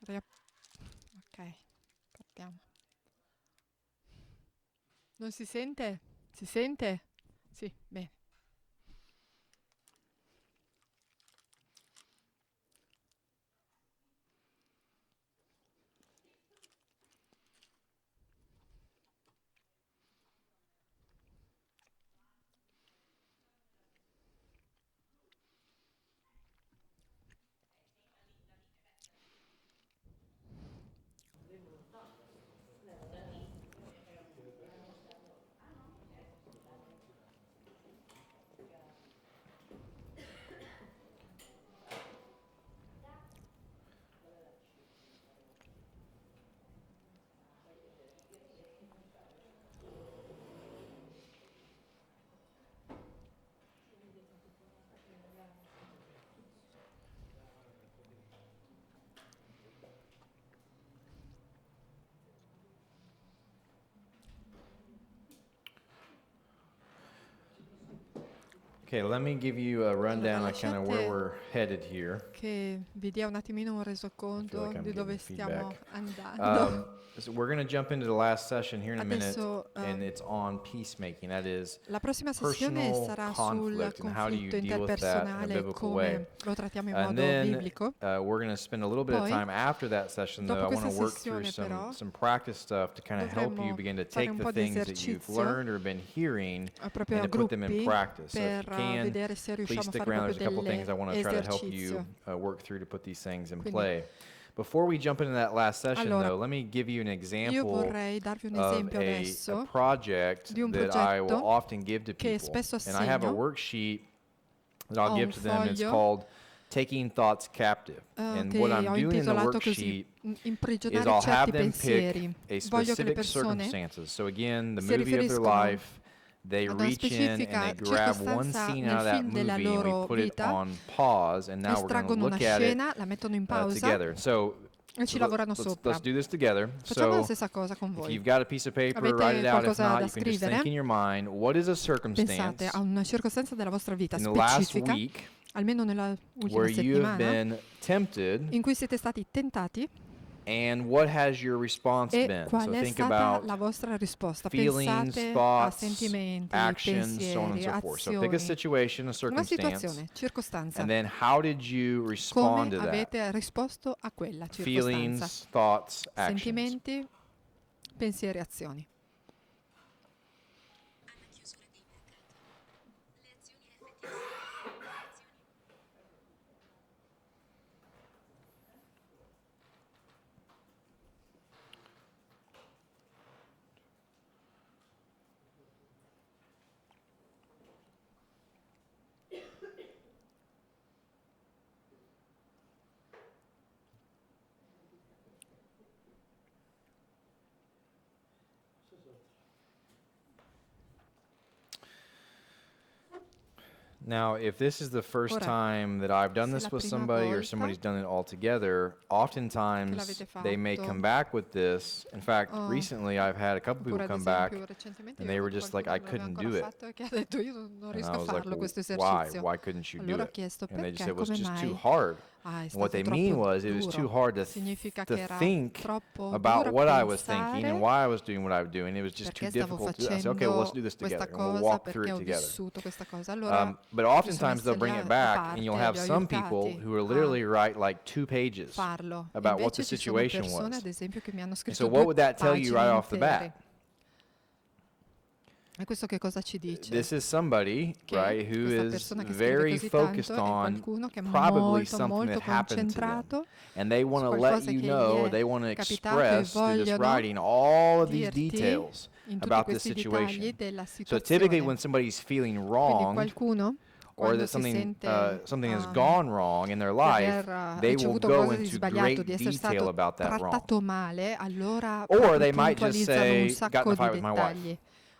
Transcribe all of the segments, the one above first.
Ok, partiamo. Non si sente? Si sente? Sì, bene. Okay, let me give you a rundown Allora, of kind of where lasciate we're headed here. che vi dia un attimino un I feel resoconto like I'm di dove getting stiamo feedback. andando. So we're going to jump into the last session here in a minute, Adesso and it's on peacemaking. That is la prossima sessione personal sarà sul conflict and how do you conflitto deal with that in a interpersonale, biblical way. come lo trattiamo in And modo then biblico. we're going to spend a little bit of Poi, time after that session, though. dopo I want questa to work through sessione però, some practice stuff to kind of help you dovremmo begin to fare take un the po' di things that you've esercizio learned or been hearing proprio and a to put them in gruppi practice. So if you per can, vedere se please riusciamo a stick fare around. There's proprio a couple things I want to try to help you dell'esercizio. work through to put these things in Quindi, play. Before we jump into that last session, allora, though, let me give you an io example vorrei darvi un of esempio a adesso project di un that I will progetto often give to che people. spesso And I have a assegno. worksheet that I'll Ho give un to them. It's foglio called Taking Thoughts Captive. And what che I'm ho doing in the intitolato così, worksheet is imprigionare I'll certi have them pick pensieri. a Voglio che le specific persone circumstances. So again, the si movie of their riferiscono life, they ad una reach in and specifica they grab one circostanza scene nel out of that film della movie and we loro put it vita, on pause. And now we're going to estraggono una look at it scena, la mettono in pausa together. So e ci lavorano let's sopra. do this together. Facciamo la So stessa cosa con if voi. you've got a piece of paper, write Avete it out. If qualcosa not, da you can just scrivere? think in your mind, what is a Pensate circumstance a una circostanza della vostra vita in the last specifica, week almeno nella ultima where you have settimana, been tempted, in cui siete stati tentati and what has your response e been? qual So è think stata about la vostra risposta. feelings, Pensate a thoughts, sentimenti, actions, so on and pensieri, so forth. So pick a azioni. situation, a Una circumstance, situazione, circostanza. and then how did you Come respond to that? avete risposto a quella circostanza? Feelings, thoughts, actions. Sentimenti, pensieri, azioni. Now, if this is the first Ora, time that I've done se this la with prima somebody or volta somebody's done it all together, che oftentimes l'avete they may fatto, come back with this. In fact, Oh. recently I've had a couple people oppure ad come back esempio recentemente and io they ho were avuto just like, qualcuno I che non l'aveva couldn't ancora do it. fatto e che ha detto io non And riesco I a was like, farlo well, questo why? esercizio. Why couldn't you do Allora ho it? chiesto And they just perché, said, well, it's come just too mai? hard. Ah, è And what stato they mean troppo was it was too duro. hard Significa to che era think troppo about duro what I was thinking and pensare why I was doing what I was doing. It was just too perché stavo difficult to do. I said, okay, well, let's do facendo this questa together and we'll cosa, walk through perché it ho together. vissuto questa cosa. Allora But mi sono oftentimes they'll messi bring lì it a back parte, and you'll li have ho some people aiutati who will a literally write like 2 pages farlo. about what the Invece ci sono situation persone, was. ad esempio, che mi hanno And scritto so what 2 would that tell you pagine right off the intere. bat? E questo che cosa ci dice? This is somebody, Che right, who questa is persona che scrive very così focused tanto è on qualcuno che è probably molto, something molto that happened to them. concentrato And they want su to let qualcosa you che gli know, or è they want to capitato e express through this vogliono writing all of these dirti details in tutti about this questi situation. dettagli della So typically situazione. when somebody's feeling Quindi wronged, qualcuno, or quando that si something sente something has gone wrong in their life, aver they will ricevuto go qualcosa di into sbagliato, great di essere detail stato about that wrong. trattato male, allora Or proprio they might just puntualizzano un say, got in sacco a di fight with my wife. dettagli.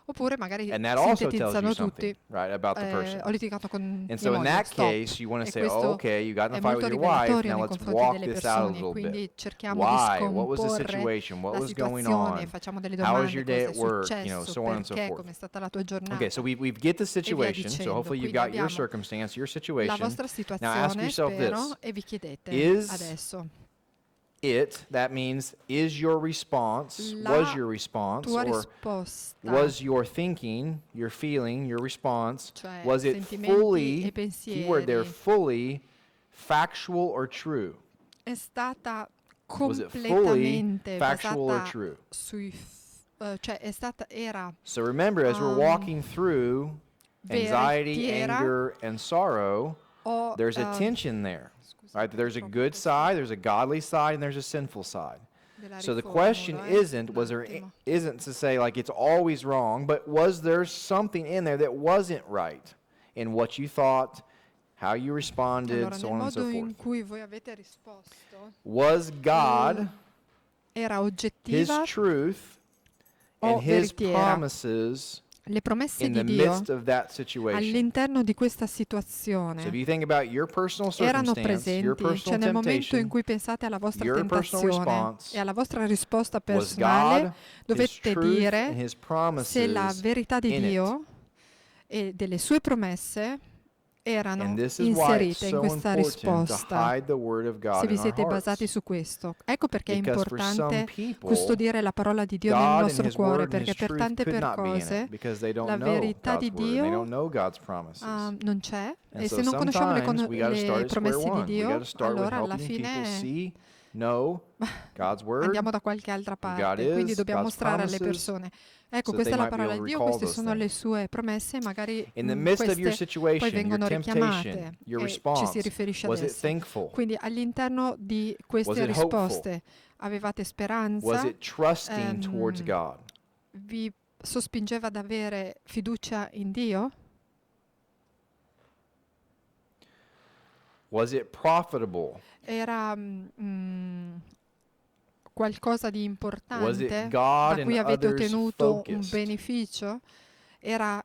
Oppure magari And that also tells you sintetizzano something, tutti. right, about the person. Ho litigato con And mia so in moglie, that stop. case, you want to E say, oh, questo okay, you got in a è fight with molto your wife, rivelatorio now nei let's confronti walk delle this out a persone, little quindi bit. cerchiamo di Why? What was the scomporre situation? What la was going situazione, on? facciamo delle How was domande, your day cosa è at work? You know, successo, so on and so perché, forth. com'è stata la tua giornata. Okay, so we get the E via situation. So dicendo. hopefully you've Quindi got your abbiamo circumstance, your la situation. vostra Now ask situazione, yourself spero, this. e vi chiedete Is adesso: that means is your response, La was your response, tua or risposta, was your thinking, your feeling, your response, cioè was it sentimenti fully, e keyword there, pensieri, fully factual or true? è stata Was it fully completamente factual or basata true? cioè era So remember, as we're walking through anxiety, veritiera anger, and sorrow, o there's a tension there. Right? There's a good side, there's a godly side, and there's a sinful side. della So the question riformulo, isn't to say like it's always wrong, but was there something in there that wasn't right in what you thought, how you responded, Allora, so nel on and so modo in forth? cui voi avete risposto, Was God, era His oggettiva truth, o and His veritiera? promises Le promesse in di the Dio midst of that situation? all'interno di questa So if situazione you think about your personal erano circumstance, your presenti, cioè personal nel momento in temptation, cui pensate alla vostra your personal tentazione response, e alla vostra risposta was personale, God, His dovete truth, dire and His se la promises verità di in it? Dio e delle sue promesse erano And this is why it's inserite in so questa important to risposta. hide the Word of Se God vi in our siete basati hearts. su questo, ecco perché è Because for some importante people, custodire la parola di Dio nel God and nostro His cuore, Word and perché His per truth tante could not be in it cose because they don't la know verità di God's Word and they don't Dio know God's promises. non c'è, And e so se non conosciamo sometimes we got to start le at square promesse di one. We got Dio, to start with allora alla helping people fine see, know God's Word, andiamo da qualche altra who God parte, quindi is, dobbiamo God's mostrare alle promises, persone, ecco, so that questa they è la might be parola able to di Dio, recall queste those sono le things. sue promesse, e magari In the midst of your queste poi situation, your vengono temptation, richiamate your e ci si response, riferisce ad was it esse. thankful? Quindi all'interno di Was queste it hopeful? risposte avevate Was speranza, it trusting towards God? vi sospingeva ad avere fiducia in Dio? Was it profitable? Era qualcosa di Was importante it God da cui and avete others ottenuto un focused? beneficio? Era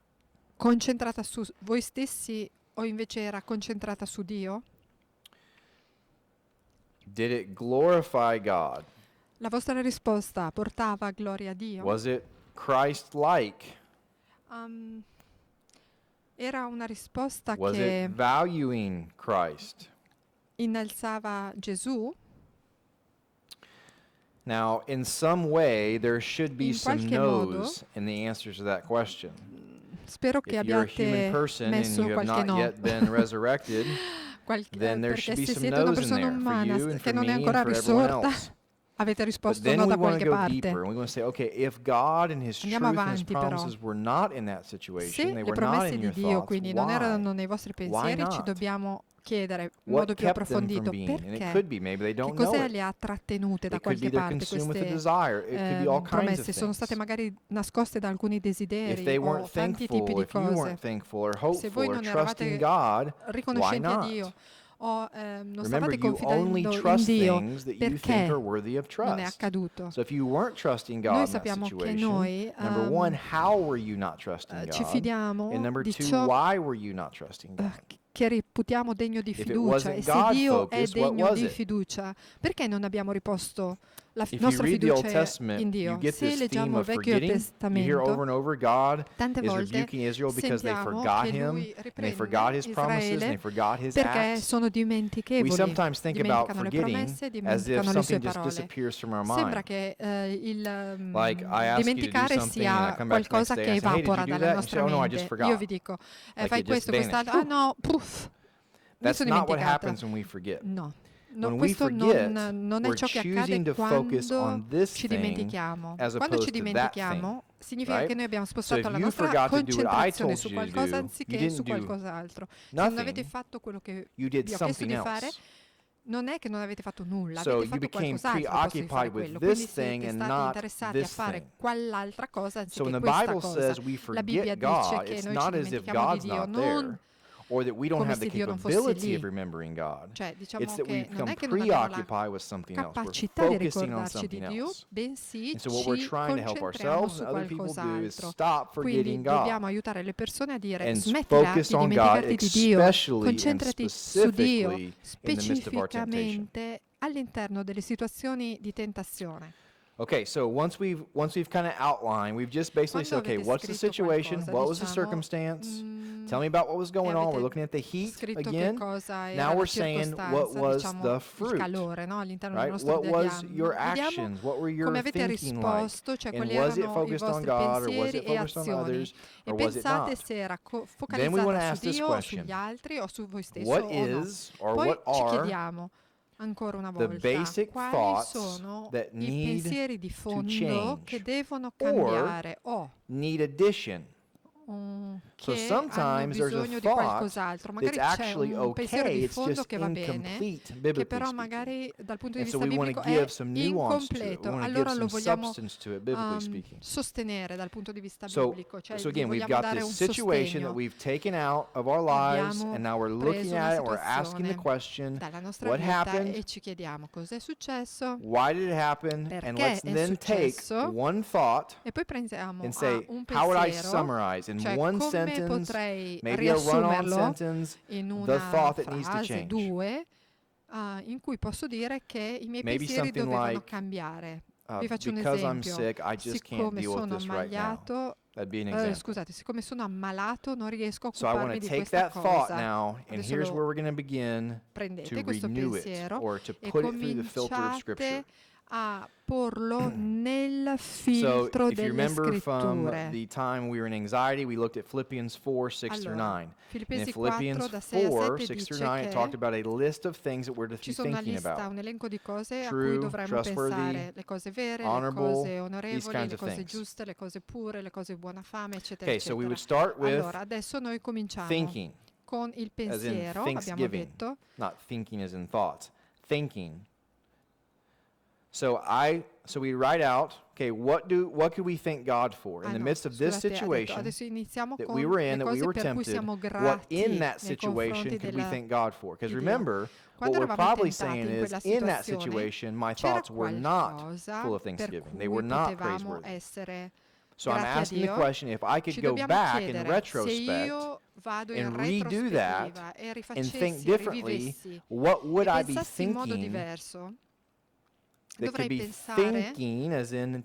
concentrata su voi stessi o invece era concentrata su Dio? Did it glorify God? La vostra risposta portava gloria a Dio? Was it Christ-like? Era una risposta Was che it valuing Christ? innalzava Gesù? Now, in some way, there should be In some qualche modo, no's in the answers to that question. spero che If you're a human abbiate person and messo you have qualche not no. yet been resurrected, then there Perché should be se some siete una no's in persona there for umana you and che for non è me and ancora for everyone risorta, else. avete But risposto then no we da want to qualche go parte. deeper and we want to say, okay, if God and His truth Andiamo and His avanti però. promises were not in that situation, Se they le were not promesse in di your Dio thoughts, quindi non why? erano nei vostri Why pensieri, ci not? dobbiamo chiedere in What modo più kept them from approfondito being? And it perché. could be maybe they Che don't know cos'è it. le ha trattenute da It could be qualche they're parte consumed with a queste desire. It could be all kinds of promesse? Sono state things. magari nascoste da alcuni If desideri they o weren't tanti tipi thankful, di if you weren't cose. thankful or Se voi hopeful or non trusting eravate God, why riconoscenti a not? Dio o non Remember, stavate you only confidando in trust Dio, things that you think perché are worthy of non è trust. accaduto? So if you weren't trusting Noi God in that sappiamo che situation, noi number one, how were you not trusting ci God? fidiamo And number di two, ciò why were you not trusting God? che reputiamo degno di If it fiducia, wasn't e se God Dio è focused, what degno was di it? fiducia, perché non abbiamo riposto la If you nostra read the Old fiducia in Testament, you Dio? get Se this theme leggiamo il of Vecchio forgetting. You hear over Testamento, and over God tante is volte rebuking Israel because they sentiamo forgot che Him, Lui and they forgot riprende His promises, and they Israele forgot His perché acts. sono We dimentichevoli, sometimes think about dimenticano le forgetting promesse, as if dimenticano le sue something just parole. disappears from our Sembra mind. che Like I ask you to do dimenticare something and I sia come back the next qualcosa day che and I say, hey, did you evapora do dalla that? And you say, nostra oh no, I just mente. Io vi forgot. dico, Like fai it just questo, quest'altro, vanished. no, puff, mi That's sono not what dimenticata. happens when we forget. No, When we questo forget, non è we're ciò che choosing accade to focus quando on this ci thing dimentichiamo. as Quando ci opposed to that thing, dimentichiamo significa right? che noi abbiamo So spostato if la you nostra forgot to do what I concentrazione told su you to qualcosa do, you anziché su didn't do qualcos'altro. Se non avete nothing, fatto quello che you did vi ho chiesto something di fare, else. non è che non avete fatto nulla, So avete you fatto became qualcos'altro al posto di fare preoccupied with quello. Quindi this thing siete and stati not interessati a this fare thing. quell'altra cosa So when anziché the questa Bible cosa. says we La Bibbia forget dice God, che it's noi ci not as if dimentichiamo di God's Dio, not non there, or that we don't come have the se Dio non fosse capability of lì. remembering God. Cioè, diciamo It's that we che non become è che non abbiamo la preoccupied with something else. We're capacità di focusing on ricordarci di something Dio, else. bensì And so what we're ci trying to help concentriamo ourselves su and other people do is qualcos'altro. stop forgetting Quindi God dobbiamo aiutare le persone a dire and smettila focus di on God, dimenticarti di Dio, especially and concentrati su Dio, specifically in the midst of our temptation. specificamente all'interno delle situazioni di tentazione. Okay, so once we've kind of outlined, we've just basically said, Quando okay, avete what's the scritto situation? qualcosa, What was the diciamo, circumstance? Tell me about what was e going on. We're avete looking at the heat scritto che again. cosa Now era we're la saying what circostanza, was diciamo, the il fruit, calore, no, all'interno del right? nostro What was diagramma. your Vediamo actions? What were come your avete thinking like? risposto, cioè And quali was it erano i focused on vostri God or was pensieri it e focused on azioni others e or was it pensate not? se era Then we want focalizzata to su ask this Dio o question. sugli altri o su voi stesso What o no. is or Poi what ci are chiediamo ancora una the volta basic quali thoughts sono that i need pensieri di to fondo che change devono or cambiare o need addition? So che hanno sometimes there's a bisogno di thought qualcos'altro. that's Magari c'è actually un pensiero okay, di it's fondo just che va bene, incomplete, che biblically però speaking. magari dal punto di And so vista we want to biblico è give some nuance to it. We incompleto. want to give Allora some lo vogliamo substance to it, biblically speaking. sostenere dal punto di vista So, biblico, cioè so gli again, we've vogliamo got dare this un situation that sostegno. we've taken out of our lives, Abbiamo and now we're looking preso una at it, and we're asking the situazione question, dalla nostra what vita happened? e ci chiediamo cosa è successo, Why did it happen? And perché let's è then take successo, one thought e poi prendiamo and say, un how would I pensiero, summarize in cioè one come sentence, potrei maybe a run-on riassumerlo sentence, in the una thought that needs to frase, change? due, in cui posso dire che i miei Maybe pensieri something dovevano like, cambiare. Vi faccio un because I'm esempio. sick, I just can't Siccome deal with sono this right now. ammalato, That'd be an example. scusate, siccome sono ammalato non riesco a So I want occuparmi to di take questa that thought cosa. now, and Adesso here's lo where we're going to begin to prendete questo renew it pensiero or to e put it through the filter of Scripture. cominciate a porlo nel So filtro if you delle remember from scritture. the time we were in anxiety, we looked at Philippians 4, 6 through Allora, 9. And in Filippesi 4 Philippians da 6 a 4, 7 6 through dice 9, it talked che about a list of things that we're to ci be sono una thinking lista, about. un elenco di cose a cui True, dovremmo trustworthy, pensare, le cose vere, le honorable, cose these onorevoli, kinds le of cose things. giuste, le cose pure, le cose di buona fame, eccetera, Okay, so we would eccetera. start with Allora, adesso noi cominciamo thinking, con il as in pensiero, abbiamo thanksgiving, detto, not thinking as in thoughts. Thinking. So we write out, okay, what could we thank God for in the no, midst of this scusate, ha detto, situation adesso iniziamo that con we were le in, that we cose were per cui tempted? siamo What grati in that nei situation confronti could we della thank God for? Because di Dio. remember, what Quando we're eravamo probably tentati saying in is, quella in that situazione, situation, my c'era thoughts were not qualcosa full of per thanksgiving. They cui were not potevamo praiseworthy. essere So I'm grati a asking the Dio. question, if I could Ci go dobbiamo back in chiedere se retrospect io vado in and redo that retrospettiva e and think rifacessi, differently, rivivessi what would e I be pensassi in modo thinking diverso, that could dovrei be pensare thinking as in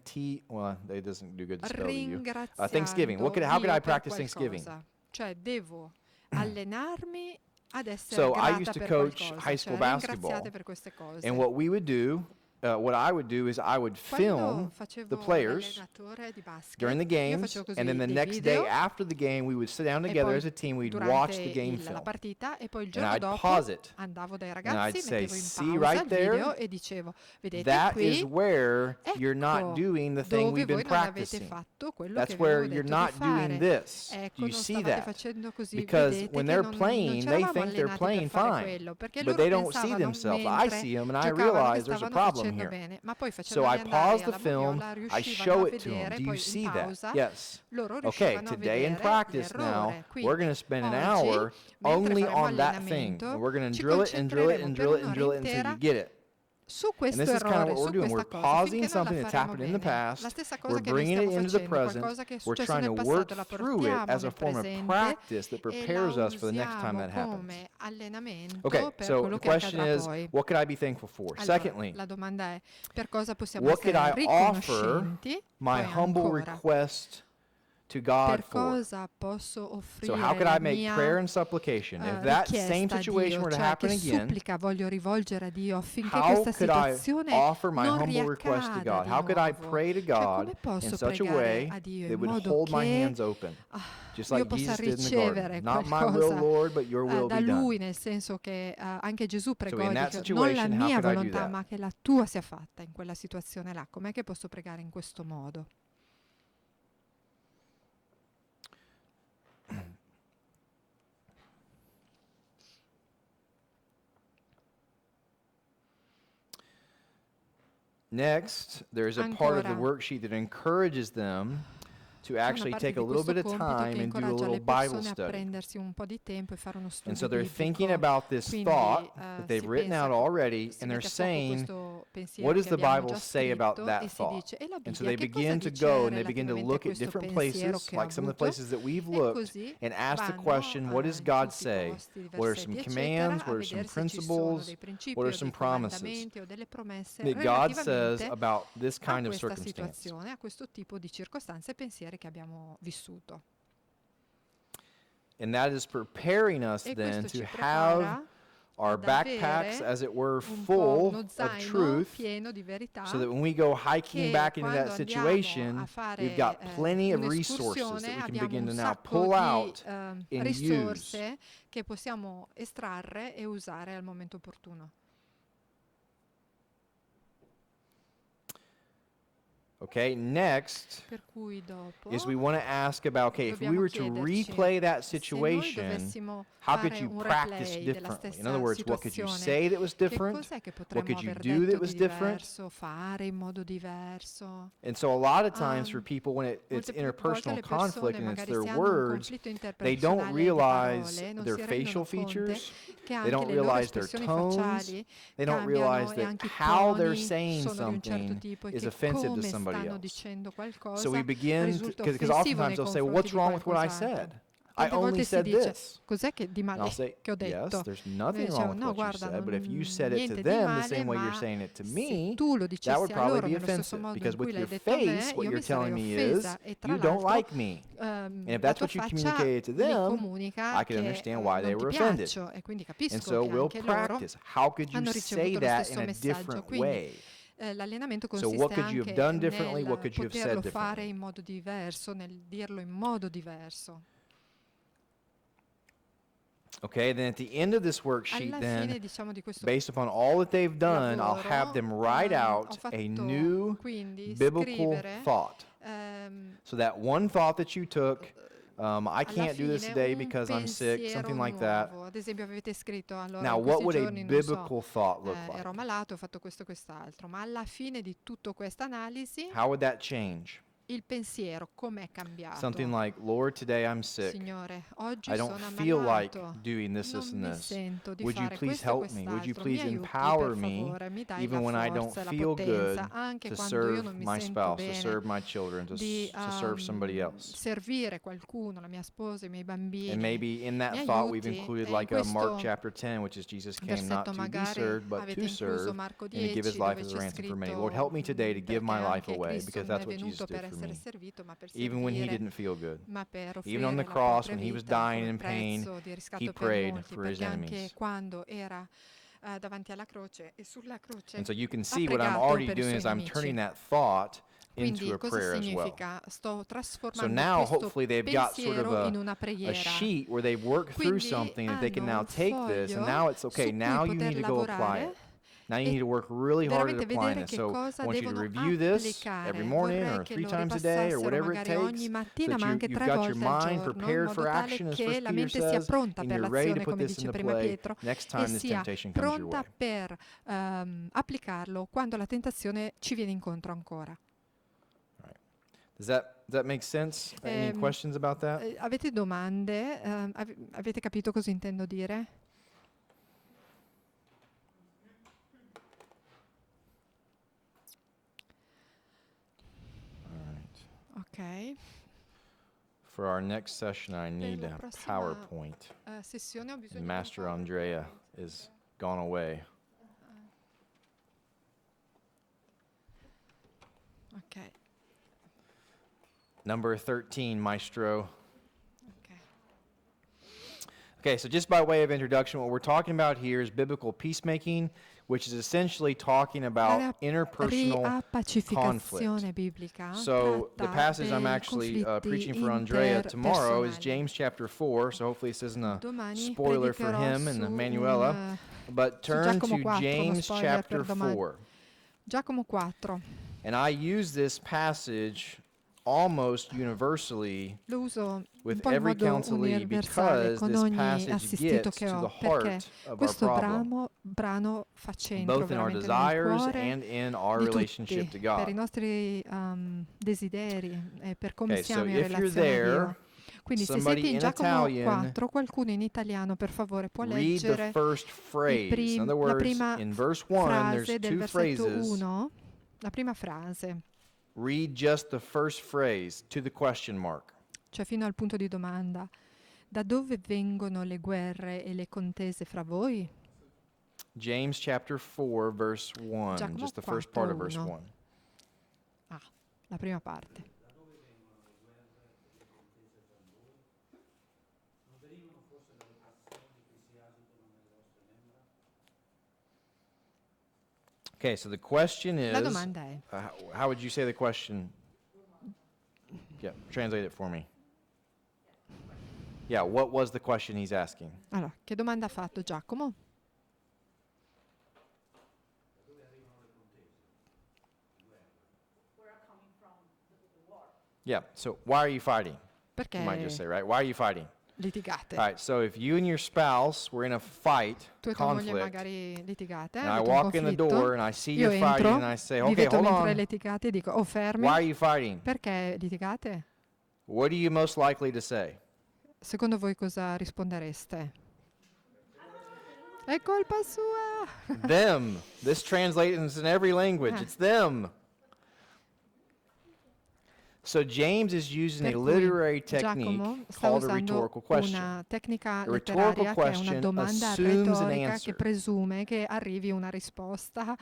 well, it doesn't do good to spell to you. ringraziando Thanksgiving. How could I Dio per practice Thanksgiving? qualcosa. Cioè devo allenarmi ad essere So I grata used to per coach qualcosa, high cioè school basketball. ringraziate per queste cose. And what I would do is I would film Quando facevo the players l'allenatore di basket, during the io games, facevo così and then the dei next day video after the game, we would sit down e together poi as a team, we'd durante watch the game la film. partita e poi il And giorno I'd dopo pause it. andavo dai And I'd ragazzi, say, mettevo in "See pausa right il there? video e dicevo, vedete That is qui, where you're not ecco doing the thing dove we've been voi non avete practicing. fatto quello That's che vi where avevo you're detto di not doing fare. this. Ecco, You non see stavate that? facendo così, Because vedete when che they're non playing, ci they eravamo think they're allenati playing per fare fine, quello, perché but loro they don't see pensavano themselves. I mentre see them and I giocavano che realize there's a stavano problem facendo here. bene, ma poi So facendoli I andare pause the alla film, moviola I riuscivano show a it to them. vedere, Do you poi in see that? pausa Yes. loro Okay, riuscivano a today in vedere practice now, l'errore. Quindi we're going to spend an oggi, hour mentre only faremo on that thing. allenamento, And we're going to ci drill it and drill it concentreremo and per drill it and un'ora drill it until you intera get it. su And questo this is kind of errore, what we're su doing. We're questa cosa, pausing finché non la something that's faremo happened in the bene. La past. stessa cosa We're che noi bringing it stiamo into the facendo, present. qualcosa che è We're successo trying nel to passato, work la through it portiamo as a nel form of presente practice that e la prepares us for the next time usiamo that happens. come allenamento Okay, per so quello the che question accadrà is, poi. what could I be thankful for? Allora, Secondly, la domanda è per cosa possiamo what could essere I offer riconoscenti? my Poi humble ancora, request to God per for? cosa posso So offrire how could la I make mia prayer and supplication? If that same richiesta a situation Dio, were to cioè happen che again, supplica voglio rivolgere a Dio affinché how questa could I situazione offer my non humble request to riaccada God? di How could I nuovo. pray to Cioè, God come in posso such a pregare way a Dio that in would modo hold my che hands open, just io like possa Jesus did in the ricevere garden? Not my will, qualcosa Lord, but your will da be done. Lui, nel senso che anche Gesù pregò in e that dice non la situation, how mia could I do volontà that? ma che la tua sia fatta in quella situazione là. Com'è che posso pregare in questo modo? Next, there's a part of the Ancora. worksheet that encourages them to C'è una actually parte take a di little questo bit of compito che time and do a incoraggia little le Bible persone a study. prendersi un po' di tempo e fare uno And studio so they're biblico. thinking about this Quindi thought that si they've written pensa out already, si and they're mette a fuoco saying, questo pensiero what does che the abbiamo Bible già say about scritto that e si thought? dice, e la And so Bibbia they che cosa begin to dice go and they begin to relativamente a look at questo different pensiero places, che ho like some of the avuto, places that we've e looked, così and ask the vanno question, what does in God tutti i say? posti, i What are some versetti, commands? eccetera, a What are some vedere se ci sono dei principles? principi What are o some dei promises comandamenti o delle promesse that God says relativamente about this a kind of questa circumstance? situazione, a questo tipo di circostanze e pensieri che abbiamo vissuto. And that is preparing us E then questo to ci have prepara our ad backpacks, avere as it were, un po' full uno of zaino truth, pieno di so verità, that when we go hiking che back into that quando andiamo a situation, we've fare got plenty of resources un'escursione that we can abbiamo begin un to now sacco pull di out and use. risorse che possiamo estrarre e usare al momento opportuno. Okay, next Per cui dopo is we want to ask about, okay, if we dobbiamo were to chiederci replay that se noi situation, dovessimo how could fare you un practice replay della differently? In stessa other words, what could you situazione, say that was che different? cos'è che What potremmo could you aver do that detto was di different? diverso, fare in modo diverso? And so a lot of times for Um, people when it's Molte volte interpersonal le conflict persone and it's magari their se hanno un words, conflitto they don't interpersonale di realize parole non their si rendono facial conto features, che they anche don't le loro realize their espressioni tones, facciali they don't cambiano realize e that anche i how they're toni saying sono di un certo something tipo e is che offensive to come somebody stanno else. dicendo So qualcosa we begin risulta because offensivo oftentimes nei they'll say, well, confronti what's di wrong with what I qualcos'altro. said? I Tante only volte si said dice, this. cos'è che di And I'll male say, che ho yes, detto? there's Noi nothing wrong diciamo, with no, what you guarda, said, but if you said it to niente di them the male, same way you're ma saying it to se me, tu lo that dicessi would a probably loro be nello stesso offensive. modo Because in cui with l'hai your detto a me, face, what io you're mi sarei telling me is, offesa e tra you don't l'altro like me. And if la that's tua what you faccia communicated to mi them, comunica I can che understand why they non ti were offended. piaccio e quindi And capisco so che we'll anche loro practice. How could you hanno say ricevuto lo that in stesso a messaggio. different Quindi way? l'allenamento So consiste what could you have anche done differently? What nel could you have poterlo said fare differently? in modo diverso, nel dirlo in modo diverso. Okay, then at the end of this worksheet, Alla then, fine, diciamo, di questo based upon all that they've done, I'll have lavoro them write ho out a fatto new quindi biblical scrivere thought. So that one thought that you took, I alla can't do this fine today un because I'm sick, pensiero something like that. nuovo. Ad esempio avete scritto, allora Now, in what questi would a giorni non so, biblical thought look like? ero malato, ho fatto questo e quest'altro, ma alla fine di tutta questa analisi How would that change? il pensiero com'è cambiato? Something like, Lord, today I'm sick. Signore, oggi I don't sono feel like ammalato, doing this, this, non and mi this. sento di Would you fare please questo e help me? Would you quest'altro, mi please aiuti empower per me, favore, mi dai even la when I don't forza e la feel potenza, good, anche to quando io serve non mi my sento spouse, to bene, serve my children, to di serve somebody else? servire qualcuno, la mia sposa, i miei And bambini, maybe in mi that thought we've aiuti, included e in like a Mark questo chapter 10, which is Jesus came not versetto to be magari served, but avete to incluso serve Marco and to give 10 his life dove as a c'è ransom for many. scritto Lord, help me today to give perché my life anche away Cristo because non that's è what Jesus venuto per did for essere me. servito ma per Even when he servire, didn't feel good. ma per Even on offrire the la cross, propria when he was vita dying come in pain, prezzo di he riscatto per prayed molti, for his perché anche enemies. quando era davanti alla croce e sulla croce And so you can ha see what I'm pregato already per i doing suoi is I'm nemici. turning that thought into Quindi a cosa prayer as well. significa? Sto So trasformando now questo hopefully they've got sort of pensiero in una a preghiera. sheet where they've worked through Quindi something that they can hanno now un take this and foglio now it's okay, su cui now you poter need to go apply lavorare it. Now you e need to work really hard at veramente applying vedere this. che So I cosa want you to devono review this applicare. every morning Vorrei or che 3 lo times a day or ripassassero whatever it magari takes ogni so mattina, that ma anche you've 3 got your volte al mind giorno, in prepared modo for tale action as che 1 la Peter mente sia says pronta and per you're ready to l'azione, put come this dice into prima play Pietro, next e time this sia temptation comes your pronta way. per applicarlo quando la tentazione ci viene incontro ancora. Does that make sense? Any questions about that? Avete domande? Avete capito cosa intendo dire? Ok. For our next session, I need la a prossima, PowerPoint. Sessione ho bisogno And di un Master PowerPoint. Andrea is gone away. Ok. Number 13, Maestro. Ok. Okay, so just by way of introduction, what we're talking about here is biblical peacemaking, which is essentially talking about interpersonal Riappacificazione biblica So the tratta passage I'm dei actually preaching for conflitti Andrea tomorrow is interpersonali. James chapter 4, so hopefully this isn't a Domani spoiler for predicherò him and su Manuela. But su turn Giacomo to 4, uno James spoiler chapter per domani. 4. Giacomo 4. And I use this passage almost universally Lo uso un with po' in every modo counselee universale because con this ogni passage assistito gets che to ho, the perché heart of our questo problem, brano fa centro both in our veramente nel desires cuore and in our di relationship tutti, to per i God. nostri desideri e per come Okay, so siamo in if you're relazione a there, Dio. Quindi se somebody siete in in Giacomo Italian 4, qualcuno in italiano per favore può read the leggere first phrase. In other la words, prima in verse 1, there's frase del two versetto phrases. 1, la prima frase, Read just the first phrase to the question mark. cioè fino al punto di domanda. Da dove vengono le guerre e le contese fra voi? James chapter 4, verse 1. Giacomo Just the first part of 4:1. verse 1. Ah, la prima parte. Okay, so the question La is, domanda è, how would you say the question? Yeah, translate it for me. Yeah, what was the question he's asking? allora, che domanda ha fatto Giacomo? Yeah, so why are you fighting? You might just Perché say, right? Why are you fighting? litigate? All right, so if you and your spouse were in a fight, Tu e tua moglie conflict, magari litigate, and I avete un walk in the conflitto, door and I see io you're fighting entro, and I say, vi okay, vedo hold mentre on. litigate e dico, oh fermi, Why are you fighting? perché litigate? What are you most likely to say? Secondo voi cosa rispondereste? È colpa sua! Them. This translates in every language. It's them. So James is using Per a cui literary technique Giacomo sta called a usando rhetorical question. una tecnica A rhetorical letteraria che è una question domanda assumes an retorica answer. che presume che arrivi una risposta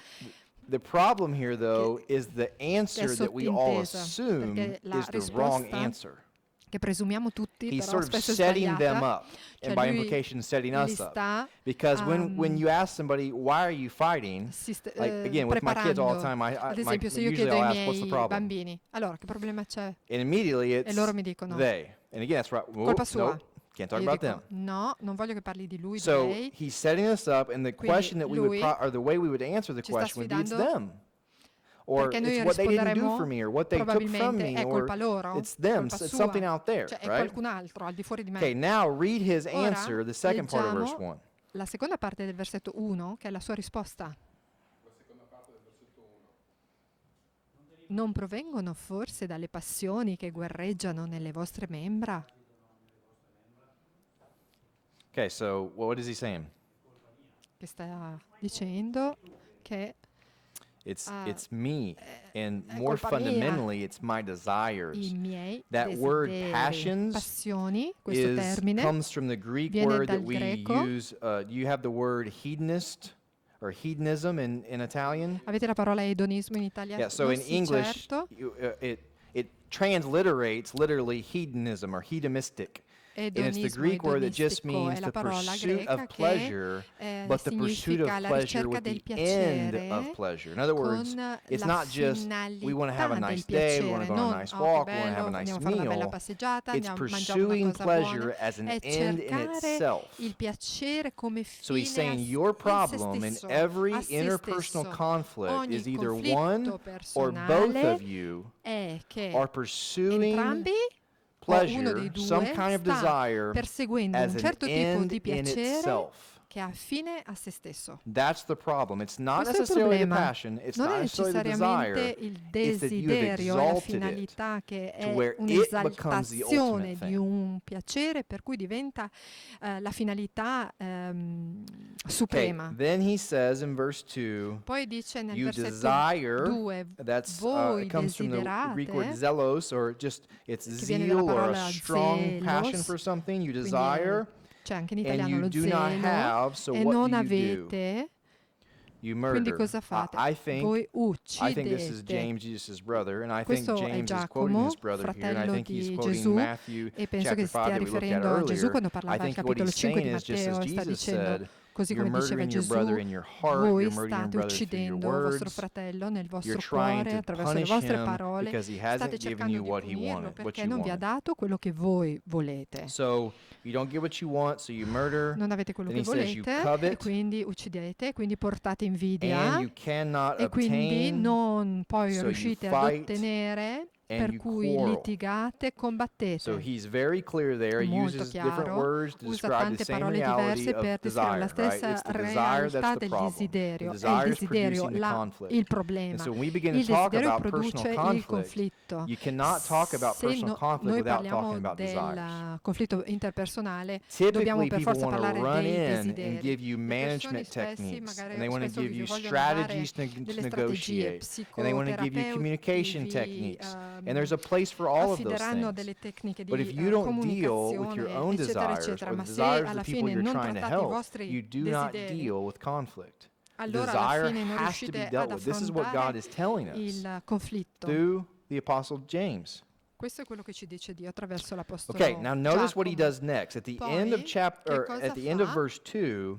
The problem here, though, is the che è answer that we all sottintesa, assume perché la is the wrong risposta answer. che presumiamo tutti, He's però sort of spesso è setting them sbagliata, up, cioè and by lui implication, setting li us up. sta Because when you ask somebody, why are you fighting? Like, again, with my kids all the preparando. time, Ad esempio, se io usually chiedo I'll ai ask, what's the miei problem? bambini, allora che problema c'è? And immediately E it's loro mi dicono, they. And again, that's right. colpa Whoop, sua. nope, can't talk Io about dico, them. no, non voglio che parli di lui, di So lei. he's setting us up, and the Quindi question that we would, lui or the way we would answer the ci sta question would be, it's sfidando them. Or perché noi it's what they didn't do for risponderemo me, or what they took from probabilmente me, è or colpa loro, it's them, colpa it's sua, something out there, cioè è right? qualcun altro al di fuori di me. Okay, now read his Ora answer, the second part of verse leggiamo 1. la seconda parte del versetto 1, che è la sua risposta. Non provengono forse dalle passioni che guerreggiano nelle vostre membra? Okay, so what is he saying? Che sta dicendo che It's me, and è more colpa mia. fundamentally, it's my I desires. miei That word desideri, passions passioni, questo termine comes from the Greek viene word dal that we greco. use. You have the word hedonist or hedonism in Italian. Avete la parola edonismo in italiano? Yeah, so in Sì, English, certo. it transliterates literally hedonism or hedonistic. And it's the Edonismo, Greek word that just edonistico, means è la the parola pursuit greca of pleasure, che but the pursuit of significa la pleasure ricerca with del the end piacere of pleasure. In other words, con it's la not just we want to have a finalità nice del day, we want piacere, to go on a non nice oh che walk, we want to have bello, a nice andiamo a fare una bella meal. passeggiata, It's mangiamo una pursuing cosa pleasure buona, as an è end in cercare itself. il piacere come So he's fine saying your in se problem in stesso, every a se interpersonal stesso. conflict Ogni is either conflitto one or both personale of you è che are pursuing entrambi o uno pleasure, dei some due kind of sta desire, perseguendo as un an certo tipo end di in piacere itself. che ha fine a se stesso. That's the problem. It's not Questo è il necessarily the problema. passion. It's Non not è necessarily the necessariamente desire. il It's that you have desiderio e la exalted it finalità che to è where it becomes the un'esaltazione ultimate di thing. un piacere per cui diventa la finalità Okay, suprema. then he says in verse 2, Poi dice nel you versetto desire, 2, that's voi it comes from the Greek word desiderate, zelos, or just it's che viene zeal dalla or a parola strong passion zelos, for something. You quindi desire, c'è anche in and italiano you lo do not zelo, have, so e what non do? avete, You quindi murder. cosa fate? I think Voi I think this is uccidete. James, Jesus' brother, and I think Questo è James is quoting Giacomo, his brother here, and I fratello think he's di quoting Gesù, Matthew e penso chapter che 5 stia that we looked at riferendo a Gesù earlier. quando I parlava al think what capitolo he's 5 saying di is just as Matteo, sta Jesus dicendo, said, così you're come diceva murdering your Gesù, brother in your heart, voi you're murdering your state brother through your uccidendo il vostro words, fratello nel you're vostro trying cuore, to attraverso le punish vostre him parole, because he state hasn't given cercando you di what he punirlo wanted, what perché you non vi ha wanted. dato quello che voi volete. So you don't get what you want, so you murder. Non avete quello Then che he says you volete e covet, quindi uccidete, quindi portate invidia and you cannot e quindi obtain, non poi so you riuscite ad fight. ottenere and per you cui quarrel. litigate, So combattete. he's very clear there. He Molto uses different chiaro, words to usa describe the tante same parole reality diverse of per descrivere la desire, right? stessa It's the desire that's realtà the del problem. The desiderio. È il desire is desiderio producing the il conflict. problema. And so when we begin Il to talk desiderio about personal produce il conflict, conflitto. you cannot talk about Se personal conflict noi without parliamo talking about desires. del conflitto interpersonale, dobbiamo Typically, per people forza want to parlare run dei in and desideri. give you Le persone management techniques, and they want to give vi you vogliono dare strategies to delle strategie negotiate, and they want to give you communication techniques. And there's a place for all of those affideranno things. delle tecniche But if di you don't deal with your comunicazione, own eccetera, desires eccetera. or Ma the se desires of alla the people fine you're non trying to trattate i help, vostri you do not desideri, deal with conflict. allora alla Desire fine non has to be riuscite dealt ad with. This is what God affrontare is telling us il conflitto. through the Apostle James. Questo è quello che ci dice Dio attraverso l'apostolo Okay, now notice what he Giacomo. does next. At the Poi, end of che chapter, cosa at the end of fa? verse 2,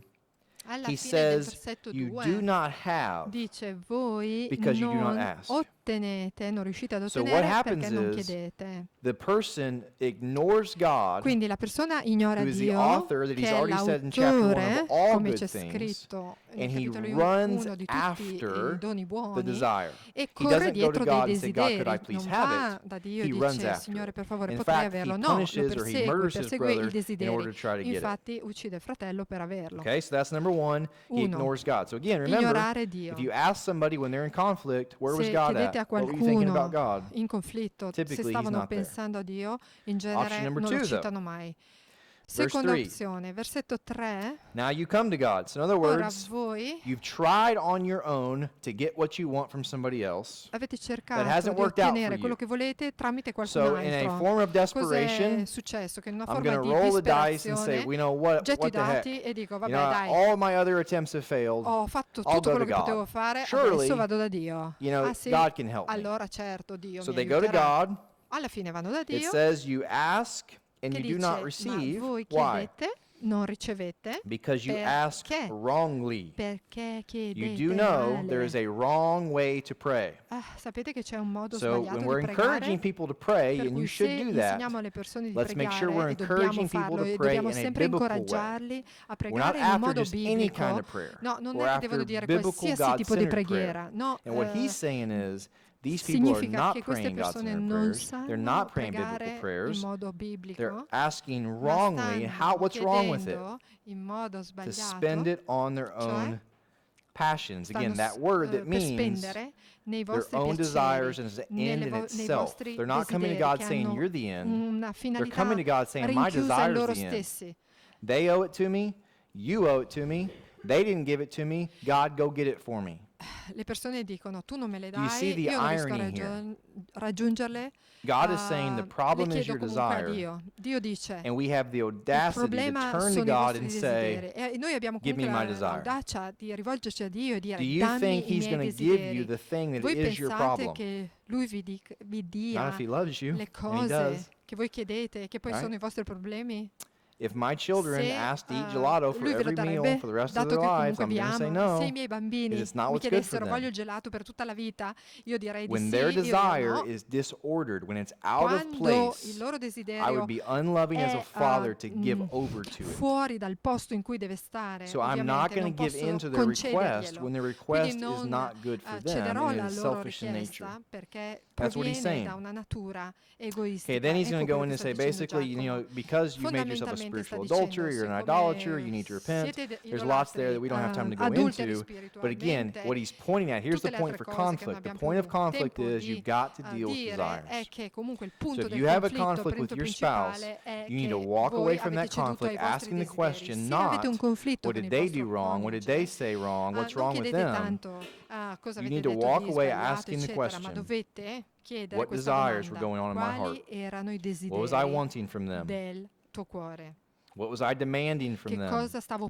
Alla he fine del says, versetto "You 2 do not have dice voi because you do not non ask." ottenete, non riuscite ad So what ottenere happens perché non is chiedete. the person ignores God, Quindi la persona ignora who is the Dio, author that che he's è already said in chapter 1 l'autore, of all come good c'è things, scritto and nel he capitolo runs 1 di tutti after i doni the buoni, desire. e He corre doesn't go to dietro dei God and say, "God, could I desideri. please Non have va it?" da Dio He e runs dice after Signore it. per favore In potrei fact, he averlo. No, lo punishes or he persegue, murders his persegue i brother in desideri. order to try to get it. Infatti uccide il fratello per averlo. Okay, so that's number one. He Uno, ignores God. So again, remember, ignorare Dio. if you ask somebody when they're in conflict, where was Se God chiedete a at? What were you thinking about qualcuno God? in conflitto se Typically, he's stavano not there. pensando a Dio, in Option genere number non lo 2, though. citano mai. Verse Seconda 3. opzione, versetto 3. Now you come to God. So in other Ora words, voi you've tried on your own to get what you want from somebody else. avete That cercato hasn't di worked out for ottenere quello you. che volete tramite qualcun So in a altro. form of Cos'è desperation, successo? Che in una I'm forma going to di roll the dice and say, disperazione you know what getto i the heck? dati e dico, You vabbè know, dai, all my other attempts have failed. ho fatto I'll tutto go quello to che potevo God. fare, Surely, adesso vado da Dio. you know, Ah sì? God can help me. Allora certo, Dio So mi they go to aiuterà. God. Alla fine vanno da It Dio, says you ask and che you do dice, not ma receive. voi Why? chiedete, non ricevete, Because you ask perché? wrongly. Perché You chiedete do know male. there is a wrong way to pray. Sapete che c'è un modo So sbagliato when di we're encouraging pregare? people to pray, Per and you cui should se do that, insegniamo alle persone di let's make sure pregare we're e dobbiamo encouraging people farlo to e pray dobbiamo in a sempre biblical way. incoraggiarli a We're not pregare in un after modo just any biblico. kind of prayer. No, non We're è che devono after dire biblical qualsiasi tipo di God-centered prayer. preghiera. No, And what he's saying is, these people are significa not che queste praying persone God-centered non prayers. They're sanno not praying biblical pregare in prayers. modo They're biblico, asking ma wrongly. And stanno what's wrong with it? chiedendo in modo To sbagliato, spend it on their cioè own passions. stanno Again, that word that per means spendere nei their vostri own desires piaceri, as an end in nei itself. vostri They're not coming to desideri God che saying, hanno "You're the end." una They're finalità coming to God saying, "My rinchiusa in desire loro is the end. stessi. They owe it to me. You owe it to me. They didn't give it to me. God, go get it for me." Le persone dicono tu non me le Do you see dai, the io non riesco a irony here? raggiungerle, God is saying the le problem is chiedo your comunque a desire. Dio. Dio dice And we have the il audacity to problema turn to sono i God vostri and say, desideri e noi abbiamo "Give me comunque my desire." l'audacia di rivolgerci a Dio e dire Do you dammi think i He's miei going to give you desideri. the thing that Voi is your pensate problem? che Lui vi Not dia if He loves you, le and He cose does. che voi chiedete, che poi Right? sono i vostri problemi? If my children Se asked to eat gelato for Lui ve lo every meal darebbe, for the rest of dato their che lives, comunque I'm vi going to say ama, se i no, miei because bambini it's not mi what's good for chiedessero them. voglio il gelato per tutta la vita, io direi di When sì, their io direi desire no. is disordered, when it's out of Quando il place, loro I would desiderio be unloving as a è father to give over to it. fuori dal posto in cui deve stare, So I'm not ovviamente going non to give posso in to their request concederglielo. when their Quindi request is non not good for them cederò and alla it is loro selfish in nature. richiesta perché That's what he's proviene saying. da una natura egoistica. Okay, then he's Ecco going to go quello in che and sta say, dicendo basically, you know, Giacomo. because you've made yourself a Fondamentalmente sta spiritual dicendo, adulterer, you're an siccome idolater, you need to repent. siete There's lots there that we don't have time to go into. But again, what he's pointing at, here's the tutte le point altre for cose che non conflict. The abbiamo point of più conflict tempo is di you've got to deal with dire è desires. che comunque il So punto if del you have a conflitto, il conflict with punto your spouse, principale è you need che to walk voi away from avete that ceduto conflict ai vostri asking the desideri. question, Se avete un not conflitto what con did il they vostro do wrong, what did they coniuge, say wrong, what's non wrong with chiedete them. tanto cosa You avete need to detto walk di away sbagliato, asking the eccetera, ma question, dovete chiedere what questa desires were domanda: going on in my quali heart? erano i What was I desideri wanting from them? del tuo cuore? What was I demanding from Che them? cosa stavo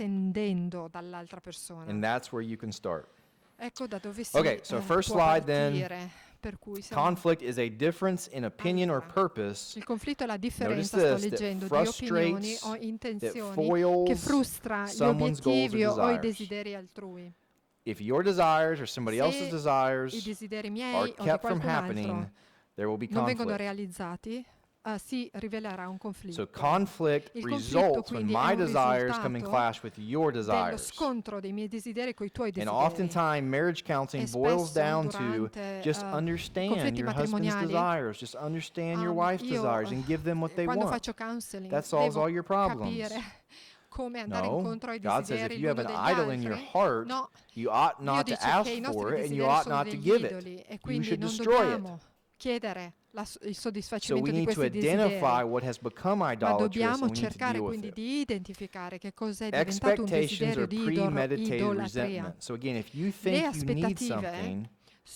pretendendo dall'altra persona? And that's where you can start. Ecco da dove si Okay, so first può slide then. partire. Per cui siamo Conflict is a difference in opinion or Allora, purpose il conflitto è la Notice differenza, sto this, that leggendo, di opinioni frustrates, o that intenzioni che foils frustra gli someone's goals or obiettivi o i desires. desideri altrui. If your desires or somebody else's Se i desires desideri are miei o di kept from qualcun happening, altro there will be non vengono conflict. realizzati, si rivelerà un conflitto. So conflict Il conflitto results when quindi è my un desires come in risultato clash with your dello desires. scontro dei miei desideri con i tuoi And desideri. oftentimes marriage counseling E boils spesso down to durante just i understand conflitti your husband's matrimoniali, desires, just understand your wife's io desires and give them what they quando want. faccio counseling That solves devo all your problems. capire come andare No, incontro ai God says if desideri you have l'uno an degli idol in your altri. heart, No, you ought Dio not to dice ask che i nostri for it and you desideri ought sono not to degli give it. idoli e You quindi should non destroy it. dobbiamo chiedere il So soddisfacimento we di need to questi identify desideri, what has become ma idolatrous dobbiamo and we need to cercare deal with quindi it. di identificare che cosa è diventato un Expectations desiderio are di premeditated idolatria. resentment. So again, if you Le think you need aspettative something,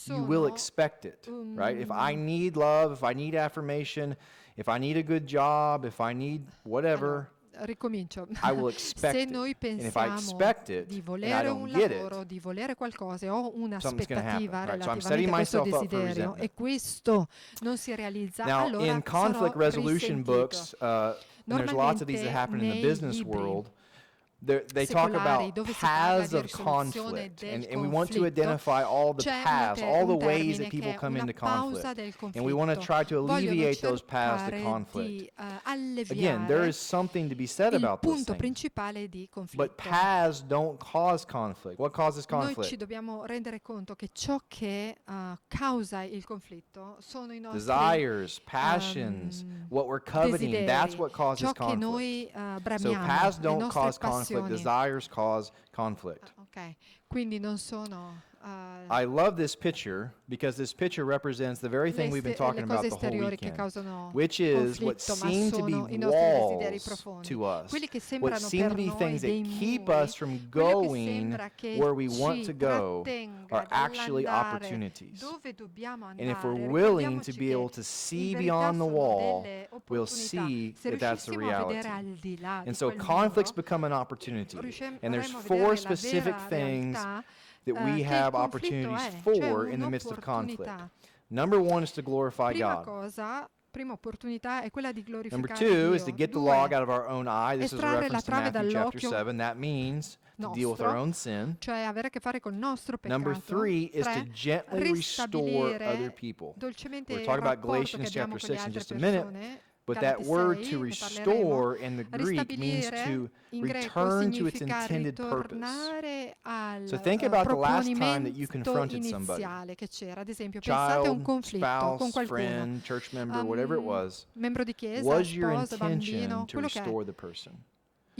you will sono expect it, right? If I need love, if I need affirmation, if I need a good job, if I need whatever, ricomincio. I will expect Se it. noi And if I pensiamo expect it di and I volere un don't get lavoro, it, di volere qualcosa, ho something's going to happen, un'aspettativa right? So I'm relativamente setting a questo myself up for desiderio resentment. e questo non si realizza, Now, allora in sarò conflict resolution risentito. books, and there's lots of these that Normalmente happen in the nei business libri world, they talk secolari about dove si parla paths di of risoluzione conflict, del and we want to conflitto, identify all the c'è paths, all the un ways termine that che people è come una into pausa conflict, del and we want to conflitto. try to Vogliono alleviate those paths to cercare conflict. di Again, there alleviare is something to be said il about those punto things, principale di but conflitto. paths don't cause conflict. What causes Noi ci conflict? dobbiamo rendere conto che ciò che causa il conflitto sono i nostri Desires, passions, what we're coveting, that's desideri, what causes ciò che conflict. noi So bramiamo, paths le don't nostre cause conflict, passioni. desires cause conflict. Ok, quindi non sono I love this picture because this picture represents the very thing we've been talking le about cose the whole esteriori che weekend, causano which is what conflitto, ma seem to be sono i nostri desideri walls profondi. to us, Quelli che what sembrano seem to per be noi things that dei keep muri, us from quello che going sembra che where we want ci to go, trattenga are actually dall'andare opportunities. dove dobbiamo And if andare. we're willing to Ricordiamoci be che able to see in verità beyond the sono wall, delle we'll opportunità. see Se that that's the riuscissimo a vedere reality. al di là And di so quel conflicts muro, become an opportunity. And there's riusciremo a four vedere la specific vera things realtà that we che il have conflitto opportunities è, cioè for in the midst of conflict. un'opportunità. Number one is to glorify Prima God. prima opportunità è quella di Number glorificare two Dio. is to get the Due, log out of our own eye. This is a estrarre reference to la trave Matthew chapter dall'occhio 7. That means to deal with our nostro, own sin. cioè avere a che fare col nostro Number peccato. three is to Tre, gently restore other ristabilire people. dolcemente We're il talking about rapporto che Galatians abbiamo chapter con le 6 in altre just a minute. persone. But Galati that word 6, to ne parleremo. restore in the Greek means Ristabilire to in greco return to its significa intended purpose. ritornare al So think about the last time that you proponimento confronted somebody. iniziale che c'era. Ad esempio, pensate a un Child, conflitto con spouse, qualcuno, friend, church member, whatever it was. membro di chiesa, Was your sposa, bambino, intention to quello che è. restore the person?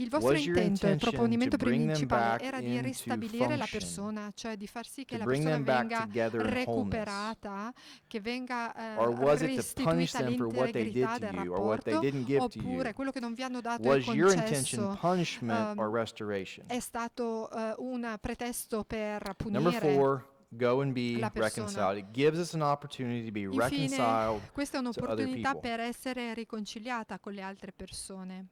Il vostro Was your intento, il intention proponimento to bring them principale back era di into ristabilire la function, persona, cioè di far sì che to la bring persona them back venga together in recuperata, che venga Or was it to punish restituita them for what they did l'integrità to del you or what they rapporto, didn't give to you? oppure quello che non vi hanno dato Was il your intention concesso punishment or restoration? è stato un pretesto per Number punire. four, go and be la persona. reconciled. It gives us an opportunity to be Infine, reconciled questa è to other un'opportunità people. per essere riconciliata con le altre persone.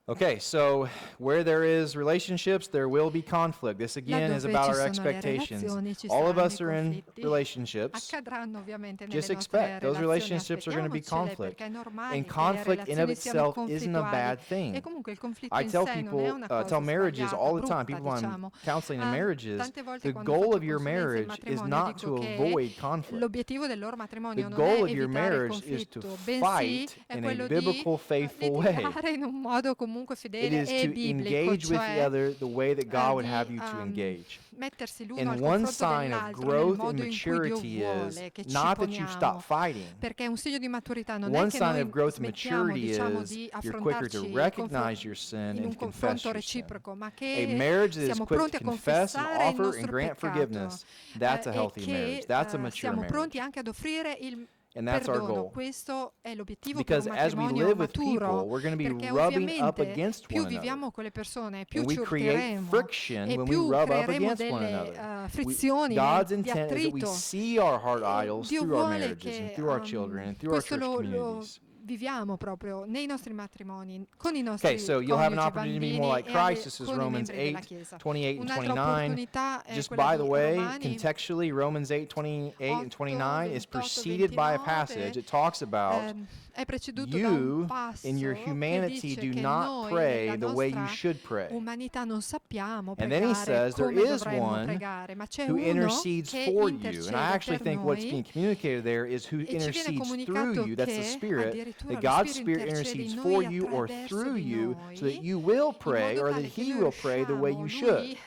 Okay, so where there is relationships, there will be conflict. This again is Laddove about ci our sono le expectations. relazioni, ci All of saranno us i are in conflitti. relationships. Accadranno ovviamente nelle Just nostre expect those relazioni, relationships are going to be aspettiamocele, conflict. perché è normale And che le conflict in of relazioni siano itself isn't a conflittuali. bad thing. E comunque il conflitto I in tell sé non è people, una cosa tell marriages sbagliata, all the time, brutta, people I'm diciamo. counseling in marriages, Tante volte the quando goal faccio of your consulenza in marriage is matrimonio not dico to che avoid conflict. l'obiettivo del loro matrimonio The non goal è of your evitare il marriage is to conflitto, bensì fight è in a quello biblical, di faithful way. litigare in un modo comunque It fedele is e to biblico, engage with the cioè other the way that God would di have you to engage. mettersi l'uno And al one confronto sign of dell'altro nel growth and modo in cui Dio maturity is vuole che ci not that you stop poniamo, fighting. perché un segno di maturità non è One che sign noi of growth and smettiamo, maturity diciamo, is di you're quicker affrontarci to recognize your sin in un and confess confronto your sin. reciproco, ma A che marriage that is siamo quick pronti to a confess and confessare il offer and nostro grant peccato forgiveness, that's a e healthy marriage. che That's a mature siamo pronti marriage. anche ad offrire il And that's our perdono. goal. Questo è l'obiettivo Because per un as we matrimonio live with people, maturo, we're going to be perché rubbing up ovviamente against più one another. viviamo con le persone, più And we ci create urteremo friction e when we più rub up creeremo against one delle another. frizioni God's di intent is that we attrito. see our heart idols Dio through our vuole marriages and che through our children and through our questo church lo communities. viviamo proprio nei nostri matrimoni, con i nostri Okay, so you'll have an coniugi, opportunity to be bambini more like e Christ. This is con i Romans membri della 8, Chiesa. 28 and Un'altra 29. opportunità è Just quella by di the way, Romani contextually, Romans 8, 28 and 8, 29 is 28, preceded by a 29, passage. It talks about è preceduto da un you in your passo che humanity dice do che not noi pray nella the way you nostra should pray. umanità non sappiamo And then he pregare says there come is dovremmo one pregare, ma c'è who uno intercedes che for you. And I intercede actually per think what's noi being communicated there is who e ci viene intercedes through comunicato you. That's the che Spirit. addirittura That lo God's Spirito Spirit intercede intercedes in for noi you or attraverso through di you so that noi you will in pray modo or tale that che He noi will pray the way you should. Lui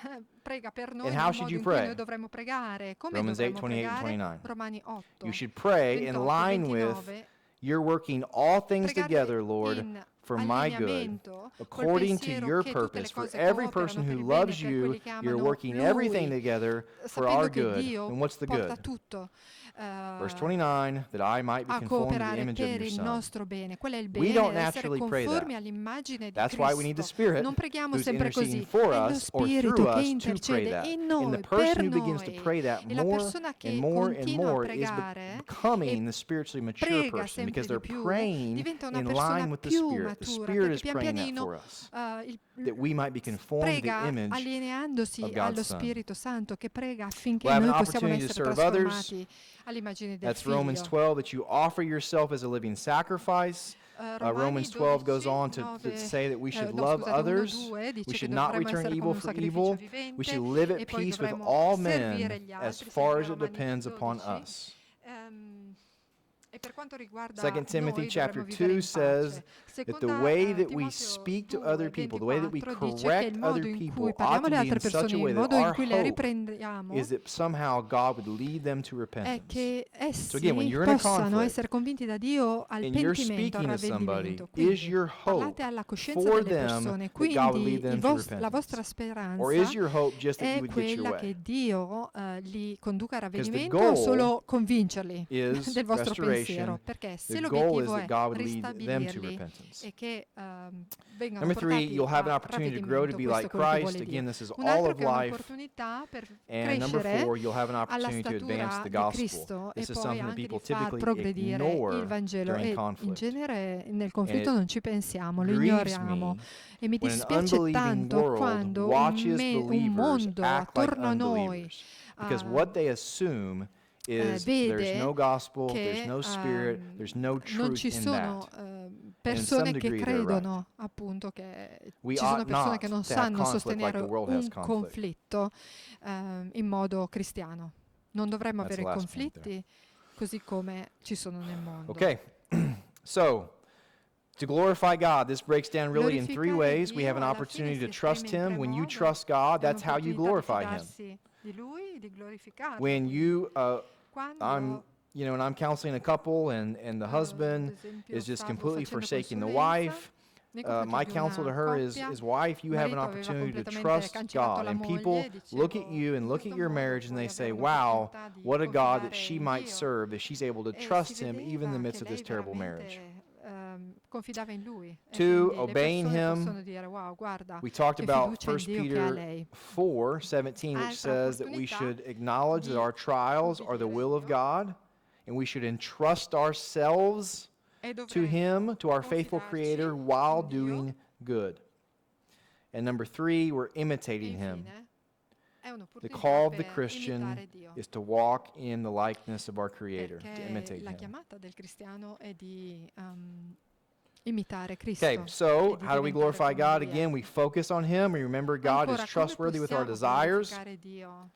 prega per noi And nel how should modo you in cui pray? noi dovremmo pregare. Come Romans 8, dovremmo 28 and pregare? 29. Romani 8, You should pray in 28, line with 29. you're working all things Pregare together, Lord, in for my good, allineamento col according to pensiero your che tutte purpose. le For cose every cooperano person per who il bene loves per you, quelli che you're amano working everything Lui, together for sapendo our che good. Dio And what's the porta good? tutto Verse 29, that I might be a conformed to the cooperare image of per your il Son. nostro bene. Qual è il We bene? don't Essere naturally pray conformi that. all'immagine di That's why we need the Cristo. Spirit Non preghiamo who's sempre interceding così. for È lo us or Spirito through che us to pray intercede that. in And noi, the per person who begins to noi. pray that E la more persona and che more and continua a more is pregare becoming e the spiritually mature prega person sempre because di they're più, praying diventa una in persona line with the più Spirit. The matura, Spirit perché is pian praying that pianino for us, il that we might be conformed to the prega image allineandosi of allo God's Son. Spirito Santo che prega affinché We'll have an noi possiamo opportunity to essere serve others. trasformati all'immagine del That's Romans Figlio. 12, that you offer yourself as a living sacrifice. Romans 12 goes on to say that we should love others. 1:2 dice We che should not dovremmo return essere evil come un for sacrificio evil. vivente We should live e at poi peace with dovremmo all servire men gli as altri, far sempre as it Romani depends upon 12. us. E per quanto riguarda 2 Timothy noi chapter dovremmo vivere 2 in says pace. that the Seconda way that we Timoteo speak to other people, the way that we 2:24 dice che correct il other modo in cui people ought parliamo to alle be in altre such a persone, way il that modo in our cui le hope riprendiamo is that somehow God would lead them to è repentance. che So again, when essi you're in a possano conflict essere convinti da Dio al and you're pentimento, al speaking to somebody, ravvedimento. is Quindi your parlate hope alla coscienza for delle them persone, that God would quindi lead them to la repentance? vostra Or is speranza your hope just that you è would get your quella way? che Dio li conduca al Because the ravvedimento o goal solo convincerli is del vostro pensiero? restoration. Perché se The goal is l'obiettivo that è God would lead them to ristabilirli repentance. e che vengano Number 3, portati you'll have an a opportunity to grow to ravvedimento, be questo like è quello che Christ. vuole Dio. Again, this is Un all altro of che è life. un'opportunità per And number crescere 4, you'll have an alla opportunity to advance statura the di gospel. Cristo e This is poi something that anche people di far typically progredire il ignore Vangelo during e in conflict. genere nel And conflitto it non ci pensiamo, lo grieves ignoriamo me e mi when an dispiace unbelieving tanto world quando watches un believers mondo act like attorno a noi unbelievers. Because what they assume is there's no vede gospel, there's che no spirit, there's no non truth ci in sono that. persone che degree, they're credono appunto che We ci sono ought persone not che non to have sanno conflict like sostenere the world has un conflict. conflitto in modo cristiano. Non dovremmo That's avere the last point conflitti così come ci sono nel mondo. Okay, so to glorify God, this breaks down really in 3 Glorificare ways. We Dio have an alla opportunity fine to si trust esprime in Him. tre When you modi. trust God, È that's how you un'opportunità di glorify Him. fidarsi di Lui, di glorificarlo. When you, Quando when I'm counseling a couple and the ad husband esempio, is just stavo completely facendo forsaking the consulenza wife, nei confronti my di counsel to una her is, coppia, wife, you have an marito aveva opportunity to completamente trust cancellato God. la And moglie, people look at dicevo, you and in look at questo your modo marriage and puoi they say, avere wow, un'opportunità di what a God that confidare she in might Dio. serve, that she's able to E trust si Him even in the vedeva midst che of this lei terrible marriage. veramente confidava in Lui. E 2, quindi le obeying persone Him. possono dire, wow, guarda We talked che about fiducia in 1 Dio che ha Peter lei. 4:17, which Altra says that we opportunità should acknowledge that di our trials are the ubbidire will of Dio. God, and we should entrust ourselves E to dovremmo Him, to our faithful confidarci Creator, while in Dio. doing good. And number 3, we're E imitating Him. infine è The un'opportunità call of the per Christian imitare Dio. is to walk in the likeness of our Creator, to Perché imitate la Him. chiamata del cristiano è di imitare Cristo. Okay, so e di how do we diventare glorify come God? Lui è. Again, we focus on Him. We remember God is Ancora, come trustworthy with our possiamo desires. glorificare Dio?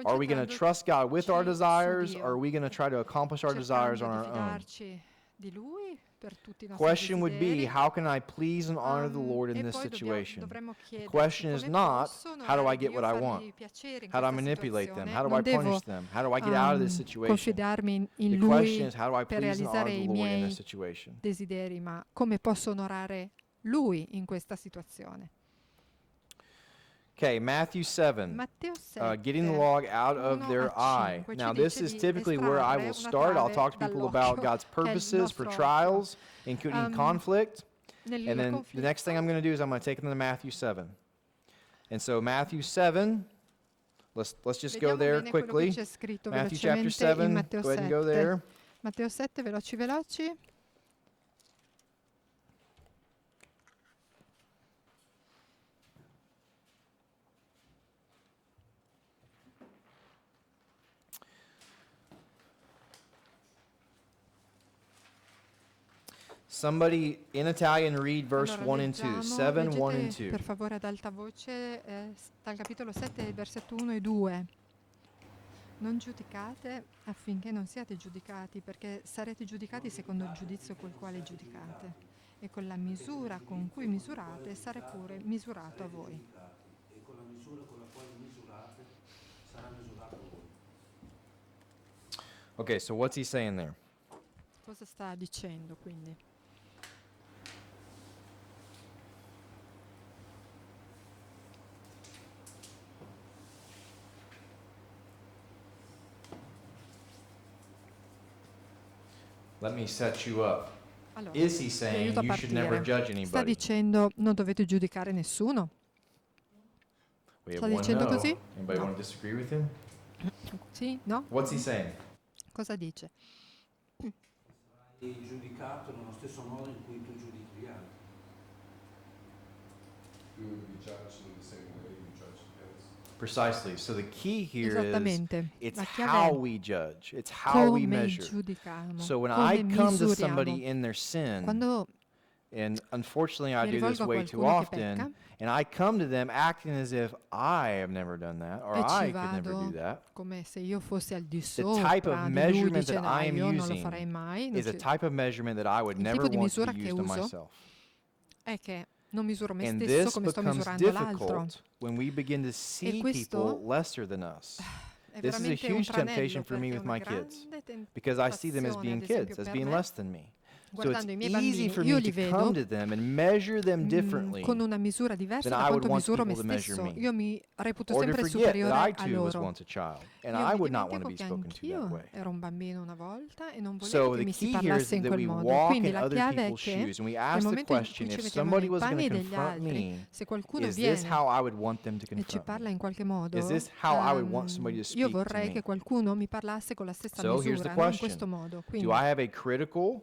Are we going to Concentrandoci trust God with our su desires, Dio, or are we going to try to accomplish our desires on cercando di our own? fidarci di Lui per tutti i nostri Question would be, desideri. how can I please and honor the Lord in E this poi situation? dovremmo The chiederci question is come not, posso how do I onorare get Dio, what I fargli want? piacere in How do I questa manipulate them? situazione. How do I Non devo punish them? How do I get out of this situation? confidarmi in The Lui question is, how do I per please and honor realizzare the i Lord in miei this situation? desideri, ma come posso onorare Lui in questa situazione. Okay, Matthew 7. Matteo 7, Getting the log out 1 of their a eye. 5 Now, ci this dice is di typically where I estrarre will una start. I'll trave talk to people dall'occhio, about God's che è il purposes for nostro trials, including occhio. conflict. Nel And then the conflitto, next thing I'm going to do is I'm going to take them to Matthew 7. And so Matthew 7, let's just go vediamo there bene quello che quickly. c'è scritto Matthew chapter velocemente in 7, Matteo go ahead and go 7. there. Matteo 7, veloci veloci. Somebody in Italian read verse Allora, 1 and 2. leggiamo, 7, 1 and leggete 2. per favore ad alta voce dal capitolo 7, versetto 1 e 2. Non giudicate affinché non siate giudicati, perché sarete giudicati secondo il giudizio col quale giudicate. E con la misura con cui misurate sarà pure misurato a voi. E con la misura con la quale misurate sarà misurato a voi. Okay, so what's he saying there? Cosa sta dicendo quindi? Let me set you up. Allora, Is he vi saying aiuto a you should never partire. judge Sta anybody? dicendo non dovete giudicare nessuno? We sta have one dicendo no. così? Anybody No. want to disagree with him? Sì? No? What's he saying? Cosa dice? Sarai giudicato nello stesso modo in cui tu giudichi gli altri. You would be judged in the same way you judge others. Precisely. So the key here is Esattamente. it's La chiave how è we judge. It's how we come measure. giudichiamo, So when come I come to misuriamo. somebody in their sin, Quando and unfortunately I mi do this rivolgo a way too qualcuno che often, pecca and I come to them acting as if I have never done that or e I ci could never do vado that, come se io fossi al di type of sopra di lui measurement that dicendo I am io non lo using farei mai, non is a ci- type of measurement that I would Il never tipo di want to be misura che used on uso myself. è che non misuro me And stesso this come sto becomes misurando l'altro. difficult when we begin to see questo people lesser than us. È This is a veramente un huge tranello temptation for me perché è with una my kids grande because I see them as tentazione, being ad esempio kids, as per being me, less than me. So it's guardando i miei easy bambini, for io me li to vedo come to them and measure them differently con una misura diversa than da I would quanto want misuro me people to measure stesso. me. Io mi reputo or to sempre forget that superiore I a too was loro. once a child and Io I mi would not want to dimentico be che spoken to that anch'io way. ero un bambino una volta e non volevo So che the mi si key here is parlasse in that quel we modo. walk Quindi in la other chiave è people's che shoes and we nel ask the momento in cui question, ci if mettiamo somebody nei was going panni to degli confront altri, me, se qualcuno is this viene how I would want them to e ci confront parla me? in qualche modo, Is this how I would want somebody to io speak to vorrei me? che qualcuno mi parlasse con la stessa So here's the misura, non in question. questo modo. Do Quindi I have a critical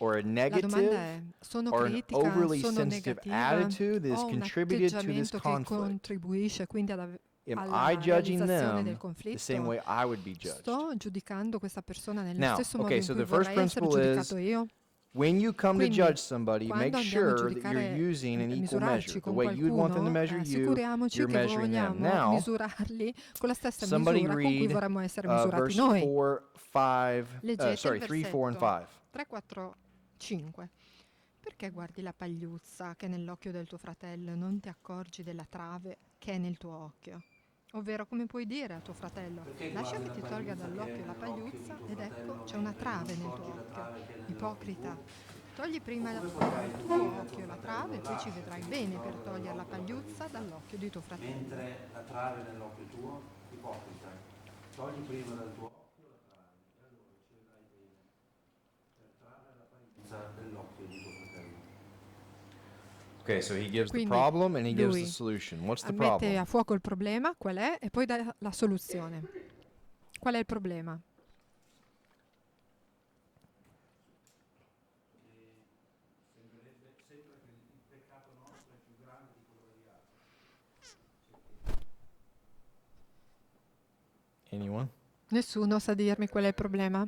or a la domanda negative è, sono or an critica, overly sono sensitive negativa, attitude that has ho un contributed to this atteggiamento che conflict? contribuisce quindi Am alla I judging realizzazione del them the same conflitto? way I would be judged? Sto giudicando questa persona nello Now, stesso modo okay, in so cui the first vorrei essere principle giudicato is io? when you come to Quindi, judge somebody, quando make andiamo a sure that you're giudicare, using an equal misurarci measure. The con way you'd want them to qualcuno, measure you, assicuriamoci you're che measuring them. vogliamo Now, misurarli con la stessa somebody misura con cui read vorremmo essere misurati verse noi. 4, 5, Leggete sorry, il 3, 4, and versetto 5. 3, 4, 5. Perché guardi la pagliuzza che è nell'occhio del tuo fratello e non ti accorgi della trave che è nel tuo occhio? Ovvero, come puoi dire a tuo fratello, Perché lascia che guardi ti la tolga pagliuzza dall'occhio che è la nell'occhio di pagliuzza tuo ed fratello, ecco c'è una mentre trave non nel tuo togli la occhio. trave che è nell'occhio Ipocrita. tuo? Togli prima Come dal puoi fare tuo tu dire a tuo occhio la fratello, trave e poi ci lascia vedrai che ti bene per tolga togliere la dall'occhio pagliuzza dall'occhio di tuo fratello. Mentre la trave nell'occhio tuo, ipocrita. Togli prima dal tuo occhio la trave e allora ci vedrai bene per trarre la pagliuzza dell'occhio di tuo fratello. Okay, so he gives the Quindi, problem and he gives the lui solution. What's the mette problem? a fuoco il problema, qual è, e poi dà la soluzione. Qual è il problema? Sembrerebbe sempre che il peccato nostro è più grande di quello degli altri. Anyone? Nessuno sa dirmi qual è il problema?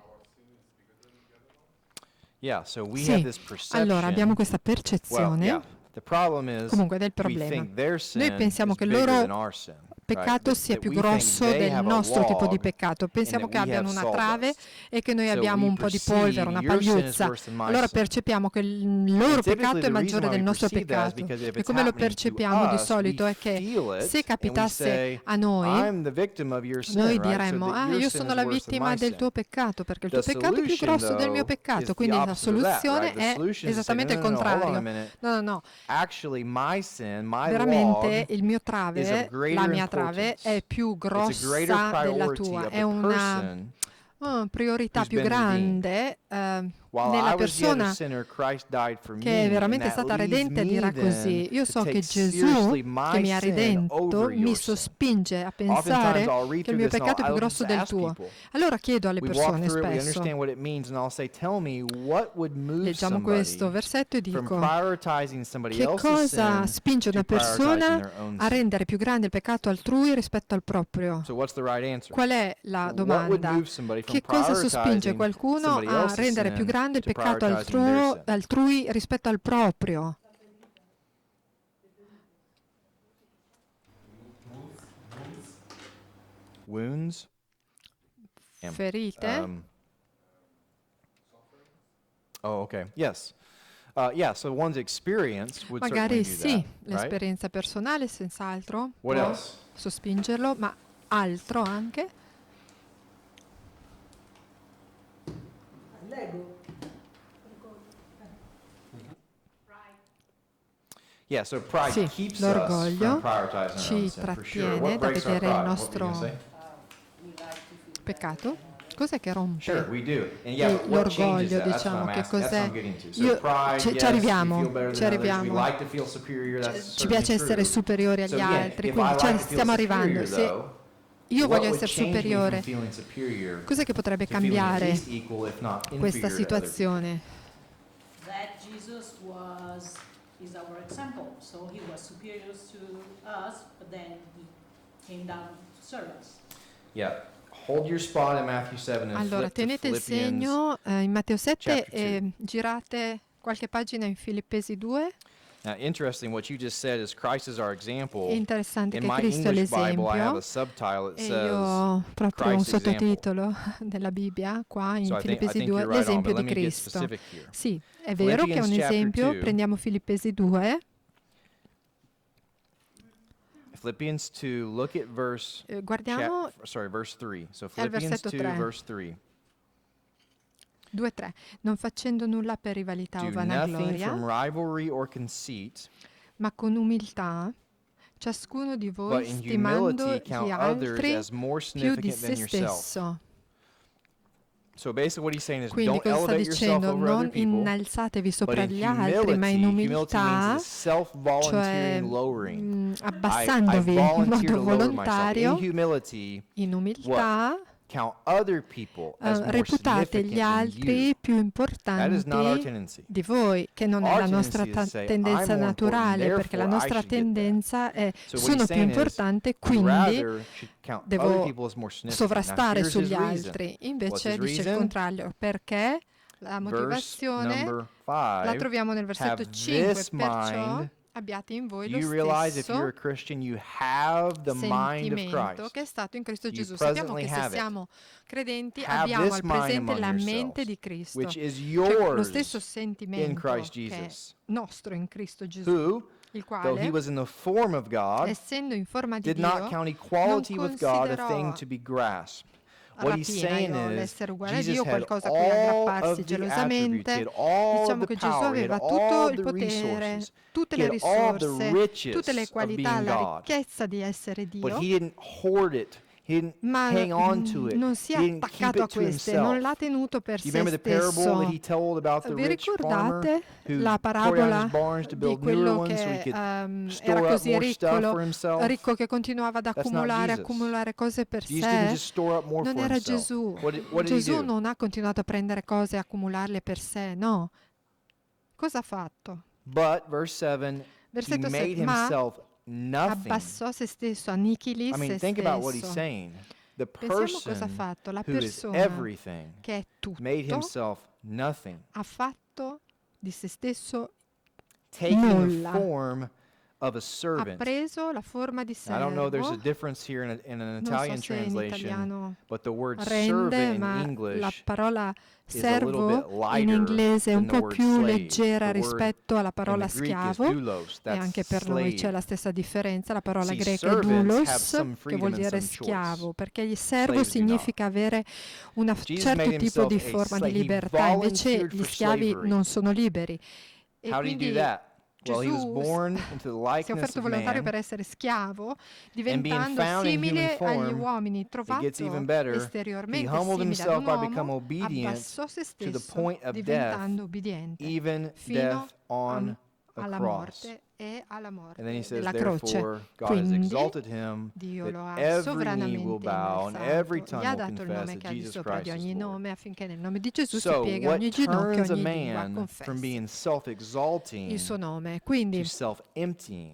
Yeah, so we Sì, have this perception. allora abbiamo questa Well, percezione yeah. The problem is comunque del we problema. think their sin Noi pensiamo is che il bigger loro than our sin. peccato Right? sia That più we think grosso they del have a nostro tipo di log peccato. Pensiamo and che that we abbiano have una trave sawdust. e che noi So abbiamo we un po' di perceive polvere, una your sin is pagliuzza. worse than my Allora sin. percepiamo che il And loro typically peccato è the reason maggiore why del we nostro perceive that is peccato. because if E it's come lo happening to percepiamo di us, solito we è che feel it se and we capitasse say, a noi, I'm the victim of your sin, noi right? So diremmo, that ah, your io sin sono is la worse than vittima my del sin. tuo peccato, perché il The tuo peccato è più solution, grosso del mio though, peccato. is the Quindi la opposite of that, soluzione right? The è solution is to say, esattamente no, il no, no, hold on a contrario. minute. No, no, no. Actually, my sin, my Veramente log, il mio is of trave, greater la mia trave importance. è più It's a greater grossa della priority tua, of è the una person priorità who's più been redeemed. grande While nella I was yet a persona sinner, Christ died for me, che è and veramente that stata leads redenta e me dirà then così. Io to so take che Gesù, seriously che my mi ha sin redento, over mi your sin. sospinge a Oftentimes pensare I'll read che il through mio this and peccato è più I'll grosso just del ask tuo. people. Allora chiedo alle We walk persone through it, we spesso, understand what it means, and I'll say, tell me what would move leggiamo questo somebody versetto e from dico, prioritizing somebody che else's cosa sin spinge to una prioritizing persona their own a sin. rendere più grande il peccato altrui rispetto al proprio? So what's the right answer? Qual è la What would domanda? move somebody from Che cosa sospinge prioritizing qualcuno somebody a else's rendere più sin prioritarizzando il to peccato prioritizing their sin. altrui rispetto al proprio. Wounds. Yeah. Ferite. Oh, okay. Yes. Yeah, so one's experience would Magari certainly do sì, that, right? l'esperienza personale senz'altro What può else? sospingerlo, ma altro anche. L'ego. Yeah, so pride Sì, keeps us l'orgoglio from prioritizing our ci own sin, for sure. trattiene What da breaks our vedere il pride? What were you nostro gonna say? peccato. Cos'è che rompe Sure, we do. And yeah, e but what changes l'orgoglio, that? That's what diciamo, I'm che asking. That's what I'm cos'è? getting to. So Io- pride, ci yes, arriviamo, we feel better ci than others. We arriviamo. like to feel superior. That's Ci certainly piace essere true. superiori So agli again, altri, if quindi I like to feel stiamo arrivando. superior, Se though, io what voglio would essere change me from superiore, feeling superior cos'è che potrebbe to feeling at cambiare least equal, if not questa inferior to other people? situazione? That Jesus is our example. So he was superior to us, but then he came down to serve us. Yeah. Hold your spot in Matthew 7 and Allora, flip to tenete il Philippians. segno in Matteo 7 chapter e girate qualche pagina in Filippesi 2. Now, interesting, what you just said is Christ is our example. È interessante In che my Cristo è English Bible, I have l'esempio. a subtitle that E io says, ho proprio un Christ's example. sottotitolo della Bibbia qua in so I Filippesi think 2, you're right on, l'esempio but di let me get Cristo. specific here. Sì, è vero che è un Philippians chapter esempio, 2. prendiamo Filippesi 2, Philippians 2, look at verse guardiamo verse 3. So al Philippians versetto 2, 3. verse 3. 2-3, non facendo nulla per rivalità o Do nothing vanagloria, from rivalry or conceit, ma con umiltà, ciascuno di but voi in stimando humility gli count others altri as more più di significant se than yourself. stesso. So basically what he's saying is Quindi don't cosa sta elevate yourself dicendo? over other Non people, innalzatevi but sopra in gli altri, ma in humility means umiltà, this self-volunteering cioè lowering. abbassandovi I in volunteer modo to lower myself. volontario, In humility, in umiltà, count other people as more reputate significant gli than altri you. più That is not our importanti tendency. di voi, che non è Our la nostra tendency is to say, tendenza "I'm more naturale, important, perché la therefore I nostra should get that." tendenza è So what sono he's più saying is, importante, we quindi rather should count other devo people as more significant. Now, sovrastare here's sugli his reason. altri. What's Invece his dice il reason? contrario, perché la Verse motivazione number la 5. troviamo nel versetto Have 5, this perciò mind. abbiate in voi Do lo you realize if you're a stesso Christian, you have the mind of sentimento Christ? che è stato in Cristo You Gesù. Sappiamo presently che se have it. siamo credenti Have abbiamo this al mind presente among la mente yourselves, di Cristo, which is cioè lo yours stesso in sentimento Christ che è Jesus, nostro in Cristo Gesù, who, il though he quale, was in the form of God, essendo in forma di did not Dio, count non equality with God a thing considerò to be grasped. What he's saying rapina is, l'essere uguale a Jesus Dio, had qualcosa a cui all aggrapparsi of the attributes, gelosamente. he had all of Diciamo the che Gesù power, he had aveva tutto all il the potere, resources, tutte he le had all the risorse, riches tutte le of qualità, being la God. ricchezza di essere But Dio, he didn't hoard it. He didn't ma hang on to it. non si è He didn't keep attaccato a it to queste, himself. non l'ha tenuto per Do you se remember the parable that stesso. he told about the Vi rich farmer ricordate who la tore down parabola his barns to di build newer quello ones so he che could era store up così more stuff ricco, for himself? ricco che continuava ad That's not Jesus. accumulare cose per Jesus didn't sé? just store up more Non for era himself. Gesù. What did he Gesù do? non ha continuato a prendere cose e accumularle per sé, no. Cosa ha fatto? But, verse 7, he Versetto made 7, ma himself nothing. abbassò se stesso, annichilì I mean, se think about what he's stesso. saying. The Pensiamo cosa ha person fatto. La who is persona everything che è tutto made himself nothing, ha fatto di se stesso, taking the nulla. form of a ha servant. preso la forma di I don't know, there's a servo. difference here in an Non so Italian se in translation, italiano but the word rende, servant in ma la English parola is a little servo bit in lighter inglese è un than the po' word più slave. leggera The word rispetto alla in parola the Greek is schiavo, doulos, e that's anche per noi c'è slave. la stessa differenza. La parola See, greca è servants have doulos, some che freedom vuol and dire some choice. schiavo, perché il servo Slaves do not. significa avere un Jesus certo made tipo di himself a forma di slave. He libertà, invece volunteered gli for schiavi slavery. non sono liberi. E How did he do quindi that? Well, he was Gesù born into the si è likeness offerto of volontario man, per essere schiavo, and diventando being found in simile human agli form, uomini, it trovato gets even better. He esteriormente humbled simile ad himself un by uomo, becoming obedient abbassò se to the stesso, point of death, diventando ubbidiente, even fino death on a alla cross. morte e alla morte And then he says, della croce. therefore, God has Quindi exalted him, Dio that lo ha every knee will sovranamente bow and every innalzato, tongue gli ha will dato il confess nome that che ha di Jesus sopra Christ di is ogni Lord. nome, affinché nel nome di Gesù si So, piega what ogni ginocchio, turns a ogni lingua man from confessi being il self-exalting suo nome. to Quindi self-emptying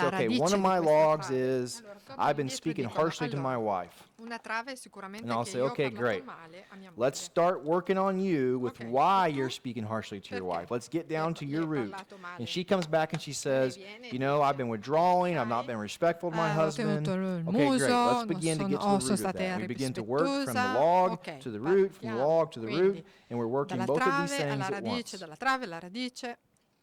say, okay, radice one of di my questa logs trave. is Allora, tornano I've been indietro e speaking dicono, harshly to my allora, wife. una trave è sicuramente And I'll che say, io ho okay, parlato great. male a mia Let's moglie. start working on you with Ok, why e tu? you're speaking harshly to your Perché? wife. Let's get down to Lei your hai root. parlato male. And she comes back and she Lei says, viene e you know, I've dice, been withdrawing. I've not sai, been respectful of my ho husband. tenuto il Okay, great. Let's muso, begin to get to sono the root of stata that. We begin to work from the irrispettosa. log Ok, to the root, from the partiamo. log to the root, Quindi, and we're working dalla both of these trave alla things at radice, once. dalla trave alla radice.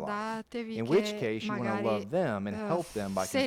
life. ricordatevi In which che case, you want to magari love them and help them by se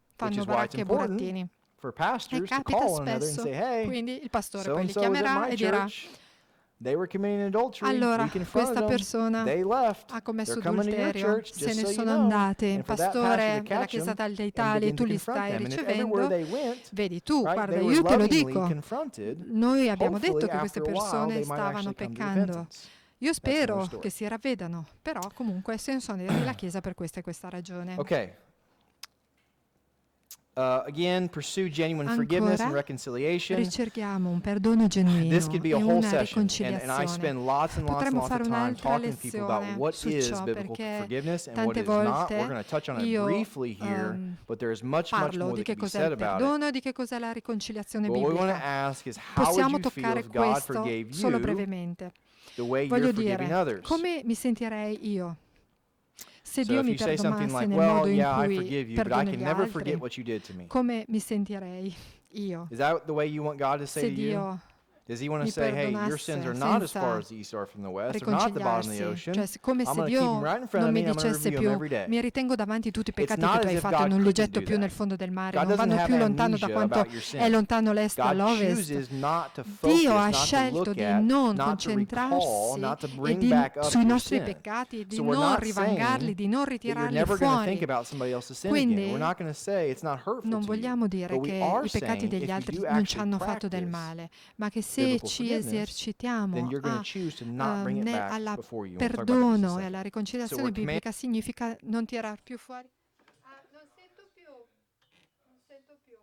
Which fanno is why it's baracche e important burattini. for E pastors to capita call one another and spesso, say, hey, quindi il pastore so poi and li so is at chiamerà my e dirà: church. They were committing adultery. allora, We confronted questa them. persona They left. ha commesso They're coming to your adulterio, church, se just ne so you sono know. andate, il And for that pastor to pastore della catch chiesa them tal dei and tali, begin tu to li confront stai them. And if everywhere ricevendo, they went, vedi tu, right, guarda, they were io te lo lovingly dico, confronted, noi abbiamo hopefully detto che queste after a while persone they might stavano actually come to peccando. repentance. Io That's another spero che story. si ravvedano, però comunque se ne sono andati dalla chiesa per questa e questa ragione. Okay. Again, pursue genuine forgiveness and Ancora, reconciliation. ricerchiamo un perdono genuino This could be e a whole una session, and I riconciliazione. spend lots and lots and Potremmo lots fare of time un'altra talking to people about lezione what su is ciò, biblical perché forgiveness and what tante is not. volte We're going to touch on it io briefly here, but there is much parlo more di that che can be cos'è said il about it. perdono e di che cos'è la riconciliazione What we want to biblica. ask is, how would Possiamo you feel toccare if God questo forgave solo you brevemente. the way Voglio you're forgiving dire, others? come mi sentirei io se So Dio if mi you say something perdonasse like, nel well, modo in yeah, I cui forgive you, but I perdono can gli never forget altri? what you did to me. Come mi sentirei io Is that the way you want God to say se to you? Dio Does he want to mi say, hey, your sins are not as far perdonasse as the east are from the west, they're not at the bottom of the riconciliarsi? ocean. Cioè, come I'm se going to keep them Dio right in front non of me mi and I'm going to dicesse review them più: every day. mi ritengo davanti tutti i It's peccati not che as tu hai if fatto God e non li couldn't getto do più nel that. fondo del mare, God non doesn't vanno have più lontano da amnesia quanto about your è sin. lontano l'est God dall'ovest. chooses not to focus, Dio ha not to scelto look di at, non not to recall, concentrarsi not to e bring back up sui your nostri sin. peccati, di So we're non not rivangarli, saying di non that you're ritirarli never going to think fuori. about somebody else's sin again. Quindi We're not going to say it's not hurtful non to you. vogliamo dire But we che are i peccati saying degli if altri you do non ci actually hanno fatto del practice male, ma che se biblical ci forgiveness, then esercitiamo you're going to choose to not bring it back alla before you. We'll talk about that in just a perdono e second. alla So riconciliazione we're commanded biblica, significa non tirar più fuori. Non sento più. Non sento più.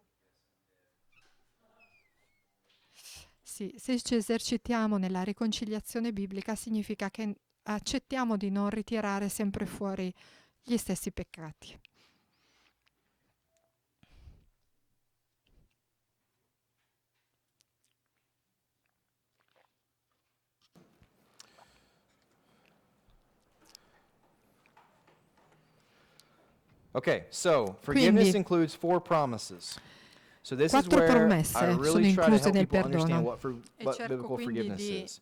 Sì, se ci esercitiamo nella riconciliazione biblica significa che accettiamo di non ritirare sempre fuori gli stessi peccati. Okay, so forgiveness Quindi, includes 4 promises. So this is 4 where I promesse sono really try to incluse help nel people understand perdono e what cerco biblical quindi forgiveness di is.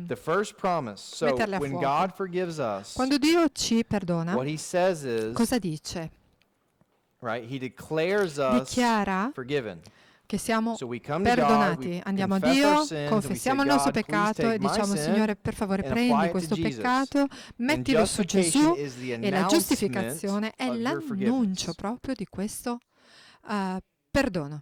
The first promise, so metterle a when fuoco. God forgives us, Quando Dio ci perdona, what he says is, cosa dice? right, he declares us Dichiara forgiven. che siamo So we come to God, perdonati. we Andiamo a confess our Dio, sins, and we say, confessiamo il nostro God, please peccato take e my diciamo: sin Signore, per favore, and apply prendi it to questo Jesus. peccato, And mettilo su justification Gesù, is the e la giustificazione è announcement of your l'annuncio forgiveness. proprio di questo perdono.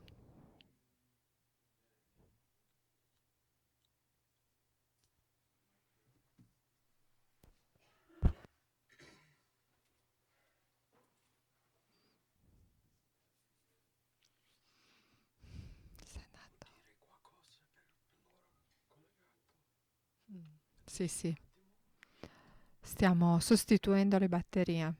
Sì, sì. Stiamo sostituendo le batterie.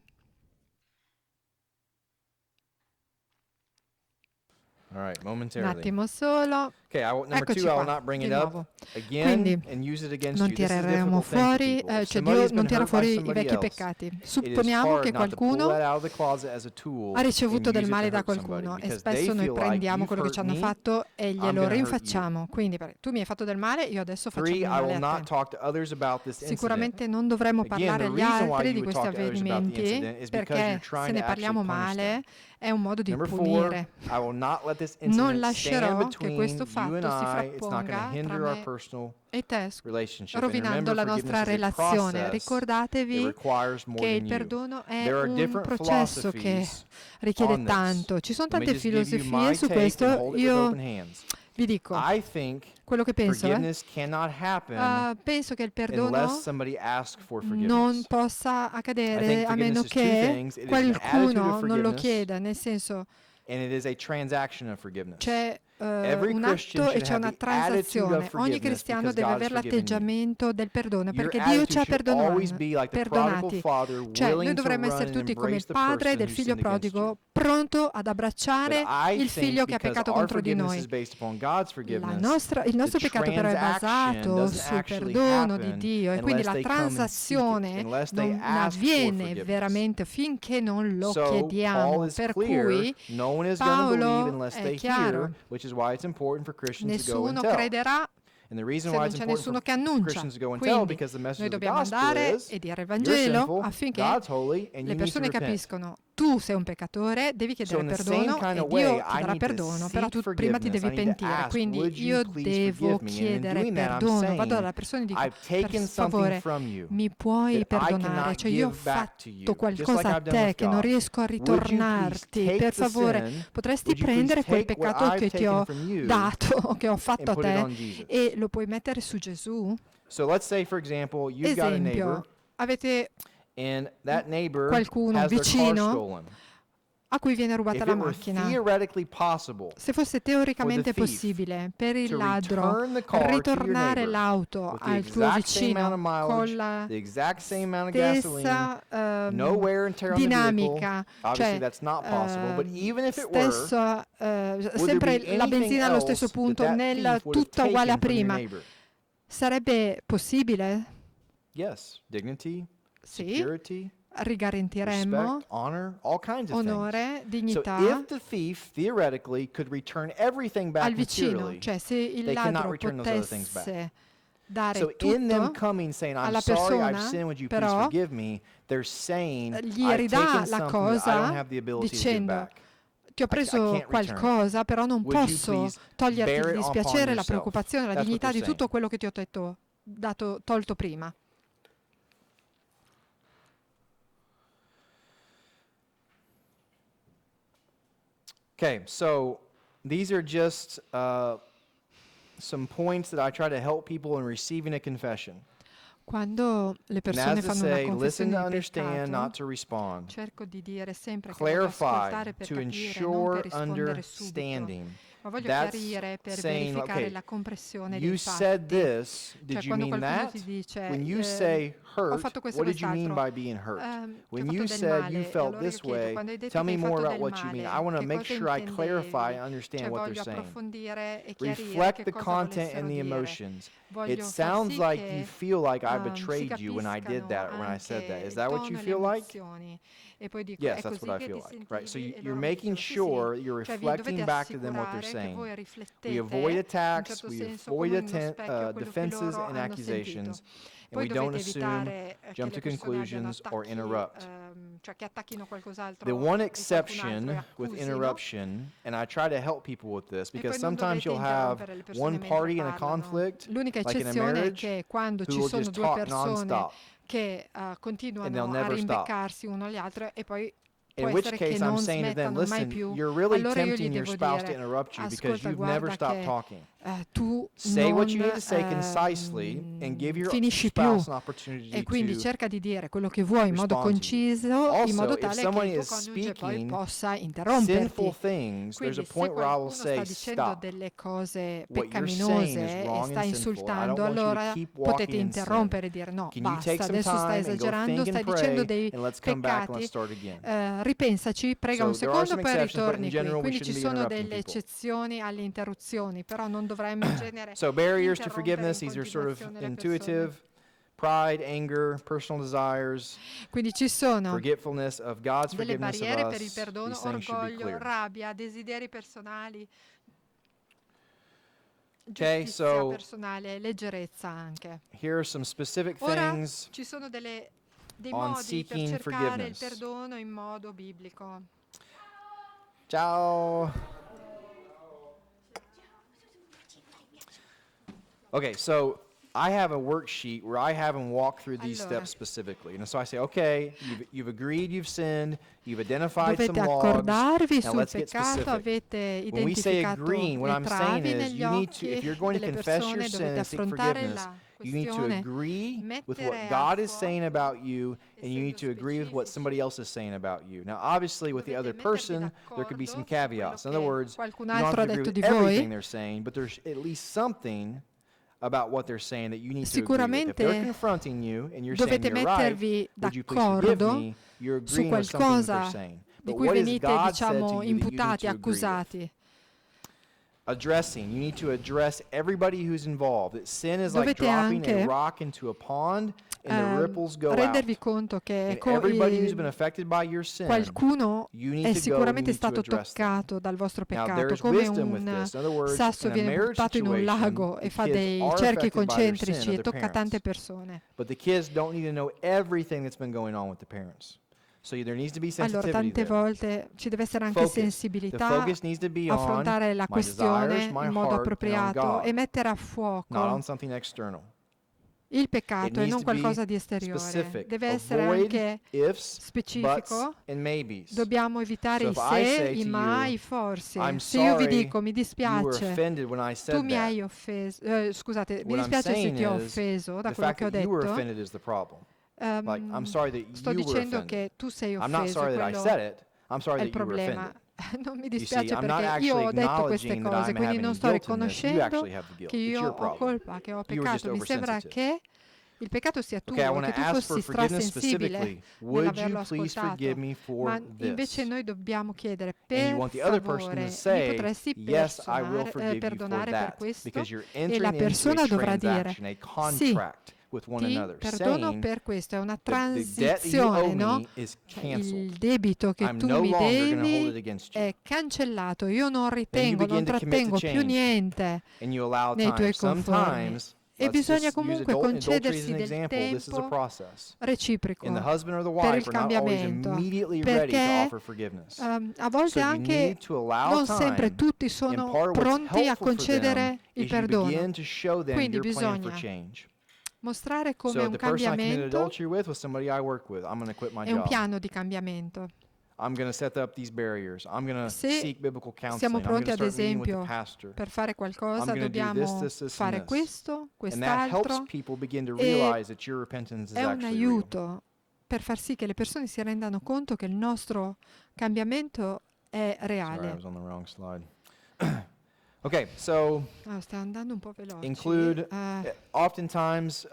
All right, Un momentarily. attimo solo. Okay, number Eccoci 2, I will qua, not bring di it up nuovo. again Quindi and use it against non you. This is a tireremo difficult thing for fuori, people. If cioè somebody's Dio non been tira hurt by fuori i somebody vecchi else, peccati. it is Supponiamo hard che not to pull qualcuno that out of the closet as a tool ha ricevuto and del use it male to da hurt somebody, qualcuno e because spesso they noi feel like prendiamo you've quello che hurt ci hanno me, fatto e I'm glielo gonna hurt you. rinfacciamo. Quindi tu mi hai fatto del male, io adesso faccio 3, del I male will a not te. talk to others about this incident. Sicuramente non dovremmo Again, parlare the agli reason why altri you di would questi talk to others about the avvenimenti, incident is because perché you're se trying ne to parliamo actually punish them. male è un modo di Number 4, punire. I will not let this Non incident stand lascerò che between questo you fatto and si I. It's not going to frapponga tra hinder our me personal e te, relationship. And rovinando remember, la nostra forgiveness is a relazione. process. It Ricordatevi requires more che il than you. perdono è There are un different processo che philosophies richiede on this. tanto. Ci sono Let me tante just give you filosofie my su take and questo. hold it with Io open hands. vi dico I think quello che penso. forgiveness cannot happen Penso che il unless perdono somebody asks for non forgiveness. possa I think accadere a meno forgiveness is two che things. It is an attitude of qualcuno non lo forgiveness, chieda, nel senso and it is a transaction of forgiveness. c'è Every un Christian atto e should c'è have una the attitude of transazione. Ogni forgiveness cristiano because deve God has avere forgiven you. l'atteggiamento del perdono, Your perché Dio ci ha attitude should always be like the prodigal perdonati. father, Cioè, noi willing to dovremmo run essere and tutti come il embrace the padre person del who figlio sinned against you. prodigo, pronto ad But abbracciare I il figlio think che ha because peccato our contro di forgiveness noi. is based upon God's forgiveness, Il nostro the peccato però è transaction basato doesn't sul actually perdono di happen Dio e quindi unless la they come and seek it, transazione unless they non ask for avviene forgiveness. veramente finché non lo So Paul chiediamo. is Per clear, cui no one is going to believe Paolo unless è they chiaro, hear, which is why it's important for Christians to go and nessuno tell. crederà And the reason se why non it's c'è important nessuno for che annuncia. Christians to go and tell, Quindi because the message noi of the dobbiamo gospel andare is, e dire il you're Vangelo sinful, affinché God's holy, and le you need to persone repent. capiscono: tu sei un peccatore, devi So chiedere in the perdono same kind e of way, Dio ti I darà need to perdono, però seek tu prima ti forgiveness. devi I need to pentire. ask, Quindi would you io please devo forgive me? And in chiedere doing that, I'm perdono, vado saying, dalla persona e dico: I've taken per something favore, from you mi puoi that I perdonare? cannot Cioè io ho give back to fatto you, just qualcosa like a I've done te with che non God. riesco a Would you please ritornarti. take Per the favore, sin, potresti would you please prendere quel take what peccato I've che ti taken ho from you dato, che ho fatto and a put it te, on Jesus? e lo puoi mettere su Gesù? So let's say, for example, you've got a neighbor, Esempio, avete and that neighbor qualcuno has their car vicino stolen. a cui viene rubata If la it were macchina. theoretically possible Se fosse teoricamente thief possibile per il to ladro return the car to your ritornare neighbor l'auto with the al tuo exact same amount of vicino mileage, con la the exact same amount of gasoline, stessa no wear and tear on the vehicle, dinamica, obviously cioè that's not possible, but even if it were, stessa, would there sempre be la anything benzina allo stesso else punto, that nel thief would have tutta uguale a taken from your prima, neighbor? sarebbe possibile? Yes, dignity, Sì, security, rigarantiremmo respect, honor, all kinds of things. onore, So dignità if the thief theoretically could return everything back al vicino, materially, cioè se il they cannot ladro return those other things back. potesse dare So in them tutto coming saying, I'm alla sorry, I've persona, sinned, would you please però forgive me? They're saying, gli I've ridà taken la something that I don't cosa have the ability to give dicendo back. ti ho I preso can't return it. qualcosa, però non Would you posso please toglierti bear il it upon dispiacere, la yourself? preoccupazione, la That's what dignità they're di tutto saying. quello che ti ho tolto prima. Okay, so these are just some points that I try to help people in receiving a confession. Quando le And persone as to fanno una say, listen confessione to di understand, not peccato, to respond. cerco di dire sempre che voglio Clarify ascoltare per to capire, non ensure per rispondere subito, understanding. ma voglio That's chiarire per saying, verificare okay, la compressione you dei said fatti. this, did Cioè, you quando mean qualcuno that? ti dice When you ho say hurt, fatto questo e what did you mean quest'altro, by being hurt? ti ho When fatto you del said male, you e felt allora io this chiedo, way, quando hai detto tell che me hai more fatto about del what you mean. male, I want to che make cosa sure I clarify and intendevi? understand Cioè, what voglio they're saying. approfondire e chiarire Reflect che the cosa content volessero and the dire. emotions. Voglio It far sounds sì like che you feel like I si betrayed you when I did capiscano that or when I said that. anche Is il that what tono you e le feel like? emozioni. E poi dico, Yes, è that's così what I che feel ti like. Right? So sentivi? E you're loro mi making dicono, sì, sure sì. you're Cioè vi reflecting dovete back to them what they're assicurare che saying. voi We riflettete avoid in un attacks, certo we senso avoid come in uno specchio quello che defenses loro and hanno sentito. accusations, and Poi we don't dovete assume, evitare che jump le to persone abbiano conclusions, or attacchi, interrupt. cioè che attacchino qualcos'altro The one di qualcun altro e exception with accusino. interruption, and I try to help people with this E because poi non sometimes dovete you'll have interrompere le persone one mentre party in a parlano. conflict, L'unica like in a eccezione è marriage, che quando who ci will sono just due talk persone nonstop, che and they'll continuano a never stop. rimbeccarsi uno all'altro e poi può In which essere che case, I'm non saying to them, smettano mai listen, più. you're really Allora io gli tempting your devo spouse to dire, interrupt you because ascolta, you've never guarda stopped che talking. tu Say what you non need to say concisely and give your finisci più spouse an opportunity e quindi to cerca di dire quello che vuoi in modo respond to you. conciso, in Also, modo if tale che someone il tuo is coniuge poi speaking possa sinful interromperti. things, there's Quindi a se point where I will qualcuno say, sta dicendo stop. delle cose What you're saying is peccaminose e wrong sta and sinful. I don't insultando, want you to allora keep potete walking in sin. interrompere e dire no, Can you take basta, some adesso stai time and go esagerando, think and stai dicendo pray, dei and let's come back and let's peccati, start again. ripensaci, prega un So there are secondo, some poi exceptions, but in ritorni qui. general, we Quindi ci shouldn't be sono interrupting delle people. eccezioni alle interruzioni, però non dovremmo in genere So barriers to interrompere forgiveness, in these are sort of continuazione le persone. intuitive. Pride, anger, personal desires, Quindi ci sono forgetfulness of God's delle forgiveness of barriere per il us. perdono, These things should be orgoglio, clear. rabbia, desideri personali, Okay, giustizia so personale, leggerezza anche. here are some specific Ora things ci sono dei on modi per seeking cercare il forgiveness. perdono in modo biblico. Ciao. Okay, so I have a worksheet where I have them walk through these Allora. steps specifically. And so I say, okay, you've agreed you've sinned, you've identified some Dovete logs. accordarvi Now sul let's get peccato, specific. avete When we say identificato agreeing, what le I'm saying travi is negli you need to, occhi if you're going to delle confess your persone, sin dovete and seek affrontare forgiveness, la you need to questione, agree with what mettere a God is fuoco, saying about you, and you need to essendo agree with what specifici. somebody else is saying about you. Now, obviously, with the Dovete other mettervi person, there could be some d'accordo su quello caveats. In other che words, you qualcun don't have altro to ha agree detto with di voi. everything they're saying, but there's at least something about what they're saying that you need to agree with. If Sicuramente they're confronting you and you're saying dovete you're right, mettervi would you please forgive d'accordo me? You're su agreeing with something that they're qualcosa saying. di But cui what has venite, God said to diciamo, you that you need imputati, to agree with? accusati. Addressing. You need to address everybody who's involved. That sin is like Dovete dropping a anche, rock into a pond and the ripples go out. rendervi conto che And everybody who's been affected by your sin, qualcuno you è need to go and you sicuramente need to stato address them. toccato dal vostro Now, peccato, there's come wisdom with un this. In other words, sasso in a viene marriage buttato in un situation, lago the e fa kids dei are cerchi affected by their sin concentrici of e their tocca tante parents. persone. But the kids don't need to know everything that's been going on with the parents. So there needs to be Allora, sensitivity tante there. volte ci deve essere anche Focus. The sensibilità, focus needs to be on affrontare la my desires, questione my in modo heart, and on appropriato e God, mettere a not fuoco on something external. il It peccato e needs non to be qualcosa di esteriore. specific. Deve essere Avoid anche ifs, buts, specifico. and maybes. Dobbiamo evitare So i if I se, say i to ma, you, i forse. I'm Se io vi sorry dico mi you were dispiace, offended when I tu said mi that. hai offeso, scusate, mi What I'm dispiace se saying ti ho is offeso da the quello fact che ho that you were detto. offended is the problem. Like, I'm sorry that Sto you were dicendo offended. che tu sei I'm not offeso, sorry that I quello said it. I'm è sorry il that you were problema. offended. Non mi You see, dispiace I'm not perché io actually ho detto queste acknowledging that cose, I'm quindi having non any sto guilt in this. You riconoscendo actually have the guilt. che It's io your ho problem. colpa, che ho You were just peccato. Mi sembra oversensitive. che il peccato sia Okay, I tuo, want che to tu ask for fossi forgiveness strasensibile specifically. Would nell'averlo you please forgive ascoltato, me ma for invece this? noi dobbiamo chiedere And you per want the other person to favore, mi say, potresti yes, I will forgive you for perdonare per that. questo? Because you're E la entering into a persona dovrà dire transaction, a sì, contract with one ti another, perdono saying per questo, è una the debt that you owe transizione, no? me is Cioè, canceled. il debito che I'm tu no mi longer going to hold it devi against you. è cancellato, io non Then you ritengo, non begin to commit to trattengo più change. niente And you allow nei tuoi time. conformi. Sometimes, E let's bisogna just use comunque adultery as concedersi an del example. This is a tempo process. reciproco And the husband or the per il wife are not always cambiamento, immediately ready to perché offer forgiveness. a volte So you anche need to allow non sempre time. tutti And sono part of what's pronti a helpful for them concedere il is you perdono. begin to show them Quindi your plan for bisogna change. mostrare come So un the person I committed cambiamento adultery with was somebody I work with. I'm going to quit my è un job. piano di cambiamento. I'm going to set up these barriers. I'm going to Se seek biblical counseling. siamo I'm going pronti to ad start meeting with the esempio pastor. per fare qualcosa, I'm gonna do dobbiamo this, and fare this. questo, And that helps quest'altro. people begin to E realize that your repentance is è un actually real. aiuto per far sì che le persone si rendano conto che il nostro cambiamento è Sorry, I reale. was on the wrong slide. Okay, so Sta andando un po' veloci. include, oftentimes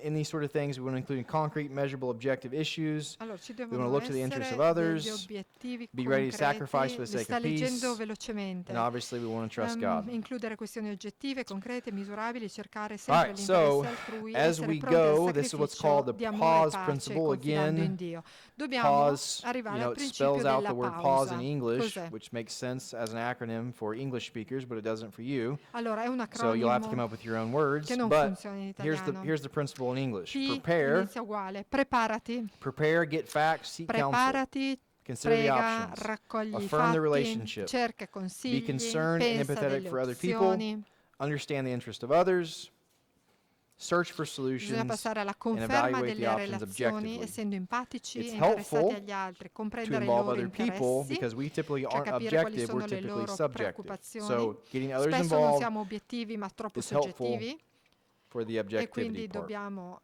in these sort of things, we want to include concrete, measurable, objective issues. Allora, ci wanna devono look to the interests essere of degli others, obiettivi be ready to sacrifice concreti, for the li sake sta of leggendo peace, velocemente. and obviously we want to trust God. Includere questioni oggettive, concrete, misurabili, cercare All sempre right, l'interesse so altrui, as essere we pronti al go, this is what's called sacrificio the di amore e pause pace, principle. confidando in Again, Dio. Dobbiamo pause, arrivare al it principio spells out della the word pause pausa. in English, Cos'è? which makes sense as an acronym for English speakers, but it doesn't for you. Allora, è un So you'll have to come acronimo up with your own words. che non But funziona in italiano. here's the principle in English. P Prepare, inizia uguale. Preparati, get facts, seek counsel. preparati, Consider the prega, options. raccogli i Affirm the fatti, relationship. cerca Be consigli, concerned and pensa empathetic delle for other people. opzioni. Understand the interest of others. Search for Bisogna solutions. passare alla and conferma evaluate the delle options relazioni, objectively. essendo empatici It's e interessati helpful agli altri, To comprendere i involve loro other people interessi, because we typically cioè aren't capire quali objective, we're sono le typically loro subjective. preoccupazioni. So getting others Spesso non involved siamo obiettivi ma troppo is helpful soggettivi for the e objectivity quindi part. dobbiamo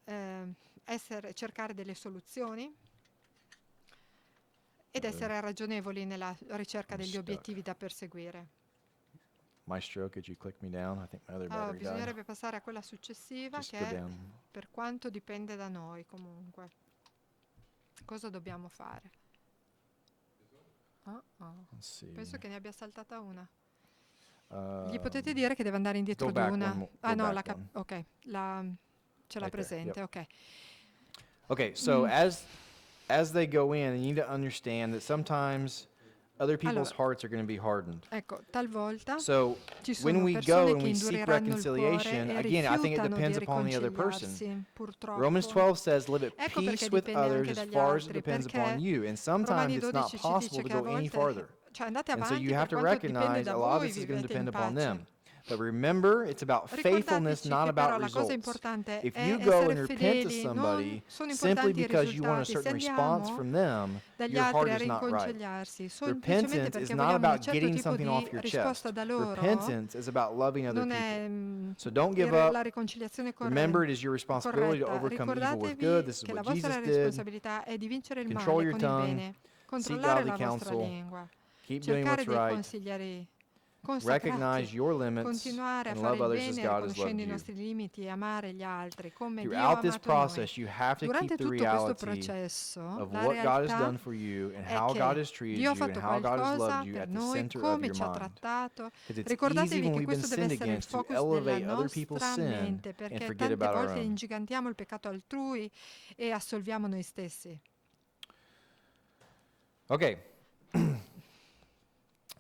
cercare delle soluzioni ed essere ragionevoli nella ricerca I'm degli stuck. obiettivi da perseguire. Maestro, could you click me down? I think my other battery died. Bisognerebbe passare a quella successiva Just che go è down. per quanto dipende da noi comunque. Cosa dobbiamo fare? Let's see. Penso che ne abbia saltata una. Um, Gli potete dire che deve andare indietro go di back una? one mo- Ah go no, back one. ok, ce l'ha Right there, presente, yep. ok. Okay, so as they go in, you need to understand that sometimes other people's Allora, hearts are going to be hardened. Ecco, talvolta So ci when sono we go persone and che we seek indureranno il reconciliation, cuore e again, I think it rifiutano depends di upon the other person. riconciliarsi, purtroppo. Romans 12 says, live at Ecco peace perché with dipende others anche as dagli far as it altri, depends perché upon you. And sometimes Romani it's 12 not ci possible dice to che a go any volte, farther. cioè andate And so avanti you have per to quanto dipende recognize da a lot of voi, this is going to vivete in depend upon pace. them. But remember, it's about faithfulness, Ricordateci not che però about la cosa results. importante If è you go essere and repent to fedeli, somebody non sono simply importanti i because you want a risultati. Se certain response andiamo from them, dagli your heart altri a is not right. riconciliarsi, semplicemente Repentance is perché not vogliamo un about certo getting tipo something di off your risposta chest. da loro, Repentance is about loving other non people. è So don't give up. la riconciliazione Remember, it is your responsibility to corretta. overcome evil with good. Ricordatevi This is che la what Jesus vostra did. responsabilità è di vincere il Control male your con il tongue. bene, Seek controllare godly la vostra counsel. lingua, Keep doing cercare what's dei right. consiglieri Recognize consacrati, your limits continuare a and fare love il others as bene God has riconoscendo loved i you. nostri limiti e amare gli altri come Dio ha Throughout this amato noi. process, you have to Durante keep the tutto questo reality processo, of la what God has realtà done for you and è how God che has treated Dio ha you and fatto how God has qualcosa loved you per at the noi, center of come your ci ha mind. trattato. Because it's easy Ricordatevi when che we've been questo deve sinned essere il against to focus elevate della other people's nostra sin mente, and perché forget tante about our volte own. ingigantiamo il peccato altrui e assolviamo noi stessi. Okay.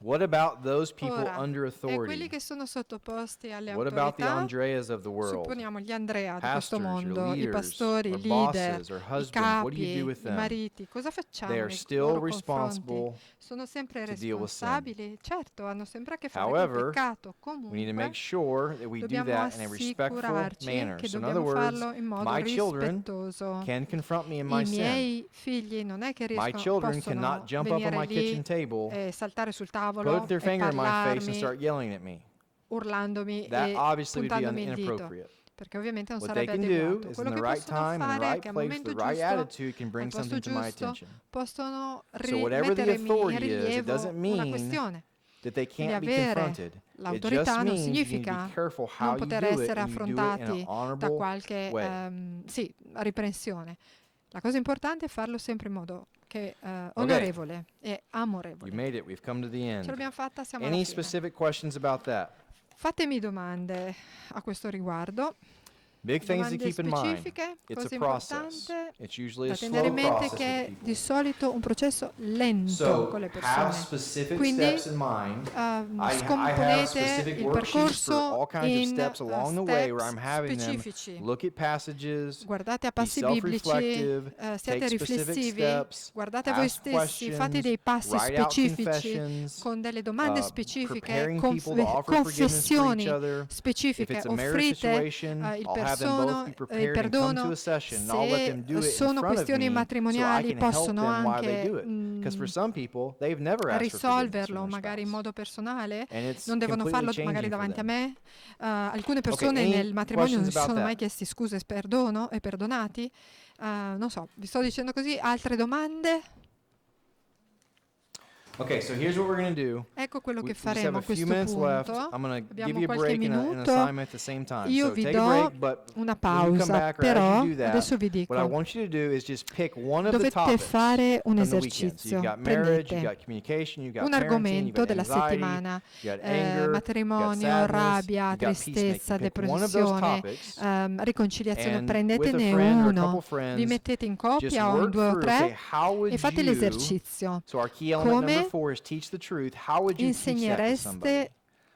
What about those people Ora, under e quelli authority? che sono sottoposti alle What about the autorità, Andreas of the world? supponiamo gli Andrea di questo Pastors or mondo, i leaders pastori, or i leader, bosses or i husbands? What do you capi, do with i them? mariti, cosa facciamo They are nei still loro confronti? responsible Sono sempre to deal with sin. responsabili? Certo, hanno sempre a che fare However, col peccato. we need to Comunque, make sure that we do dobbiamo that in a respectful assicurarci manner. che So in other dobbiamo words, farlo in modo my children rispettoso. can confront me in my I sin. miei figli non è che My children possono cannot jump up on venire my lì kitchen table, e saltare sul tavolo put their e finger in my face and parlarmi, start yelling at me. urlandomi That e obviously would be puntandomi il dito. inappropriate. perché ovviamente non What they sarebbe can do adeguato. is Quello in che the right possono time, in the fare è right che al place, momento the right giusto, attitude can al bring posto something to my giusto, attention. possono So whatever the mettere in authority is, it rilievo doesn't una mean questione. that they Quindi can't be avere confronted. It just l'autorità non means you need to be significa careful how non you poter do it, essere and you do it in an affrontati da honorable qualche way. sì, riprensione. La cosa importante è farlo sempre in modo che Okay, onorevole e you amorevole. made it. We've come to the Ce end. l'abbiamo fatta, siamo alla Any fine. specific questions about that? Fatemi domande a questo riguardo. Big things to Domande keep in mind. specifiche, It's cosa a process. importante It's usually da a tenere slow in mente process che with è people. di solito un processo lento So con le have persone. specific Quindi steps in mind. I have scomponete specific il worksheets for percorso all kinds of in steps along the way where steps I'm having them specifici. look at passages, Guardate a be passi biblici, self-reflective, siate take specific riflessivi, steps, guardate a voi ask stessi, fate questions, dei passi write out specifici confessions, con delle domande specifiche, preparing people to offer forgiveness for each confessioni other. If specifiche, it's a marriage offrite situation, il I'll have them both be il prepared and come to perdono. a session, and I'll let them do Se it in sono front of questioni me so I matrimoniali can help possono them while they anche do it. Because for some people, they've never asked for forgiveness risolverlo from their magari in spouse. modo personale, And it's non devono completely farlo magari changing for davanti a them. me. Alcune Okay, persone any nel matrimonio non questions si about sono mai that? chiesti scusa e perdono e perdonati. Non so, vi sto dicendo così. Altre domande? Okay, so here's what we're going to do. Ecco quello We che just have faremo a a few questo minutes left. punto. I'm going to give Abbiamo you a qualche break and an minuto. assignment at the same time. Io So vi take a do break, but una when you come pausa, back or as però you do that, adesso vi what I dico, want you to do is just pick one of the dovete topics fare un from the weekend. So esercizio. you've got marriage, you've Prendete got communication, you've got un parenting, you've argomento got della anxiety, settimana, you've got anger, you've got matrimonio, sadness, rabbia, you've got peacemaking. tristezza, Pick one of those depressione, topics riconciliazione. and with a Prendetene friend or a couple uno, vi friends, mettete in just coppia o in work due o through, okay, tre how would e fate you, l'esercizio. so our key element number Come 4 is teach the truth. How would you teach that to somebody? insegnereste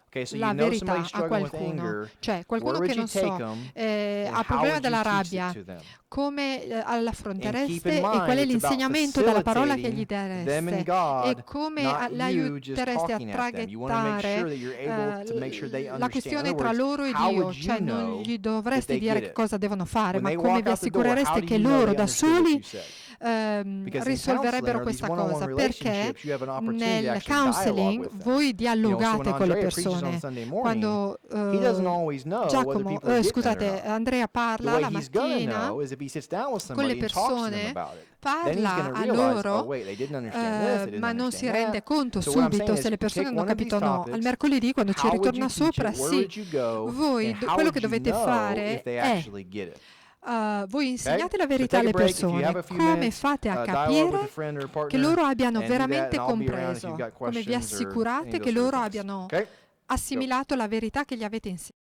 Okay, so la you know verità somebody a struggling with qualcuno? anger, Cioè, where qualcuno would che you non take so, them and ha how problema would you della teach rabbia, it to them? come And keep l'affrontereste in e qual è mind, it's about l'insegnamento dalla parola che gli facilitating them and dareste e God, come not you just l'aiutereste a talking at them. You want to make traghettare sure that you're able to make sure they la understand. In questione other tra words, loro e how Dio, would you cioè non know gli that dovreste they dire get che it? cosa devono fare, When ma they come walk vi out the door, how assicurereste do che you know loro they da understood what soli you said? Because in counseling risolverebbero or these questa one-on-one cosa, perché relationships, you have an opportunity to nel actually dialogue counseling with them. voi You know, so dialogate when con le Andrea preaches on persone. Sunday morning, Quando he doesn't always know whether Giacomo, people are getting it or scusate, not. Andrea The parla way la he's gonna mattina know is if he sits down with con le somebody and talks to them persone, about it. Then he's parla going to a realize, oh loro, wait, they didn't understand this, they didn't ma non si understand rende that. conto So what I'm subito saying se is le persone pick hanno one of these capito o no. Al topics. mercoledì, quando ci How would you ritorna teach sopra, it? Where sì, would you go? voi And how quello che would you dovete know fare if they è actually get it? voi insegnate la So verità take a alle break. If you have persone, a few come minutes, fate a dialogue with a capire friend or a che partner loro abbiano and do that, veramente and I'll be around if you've compreso, got come vi questions or any assicurate of che those sort of loro things. abbiano Okay? assimilato la verità che gli avete insegnato.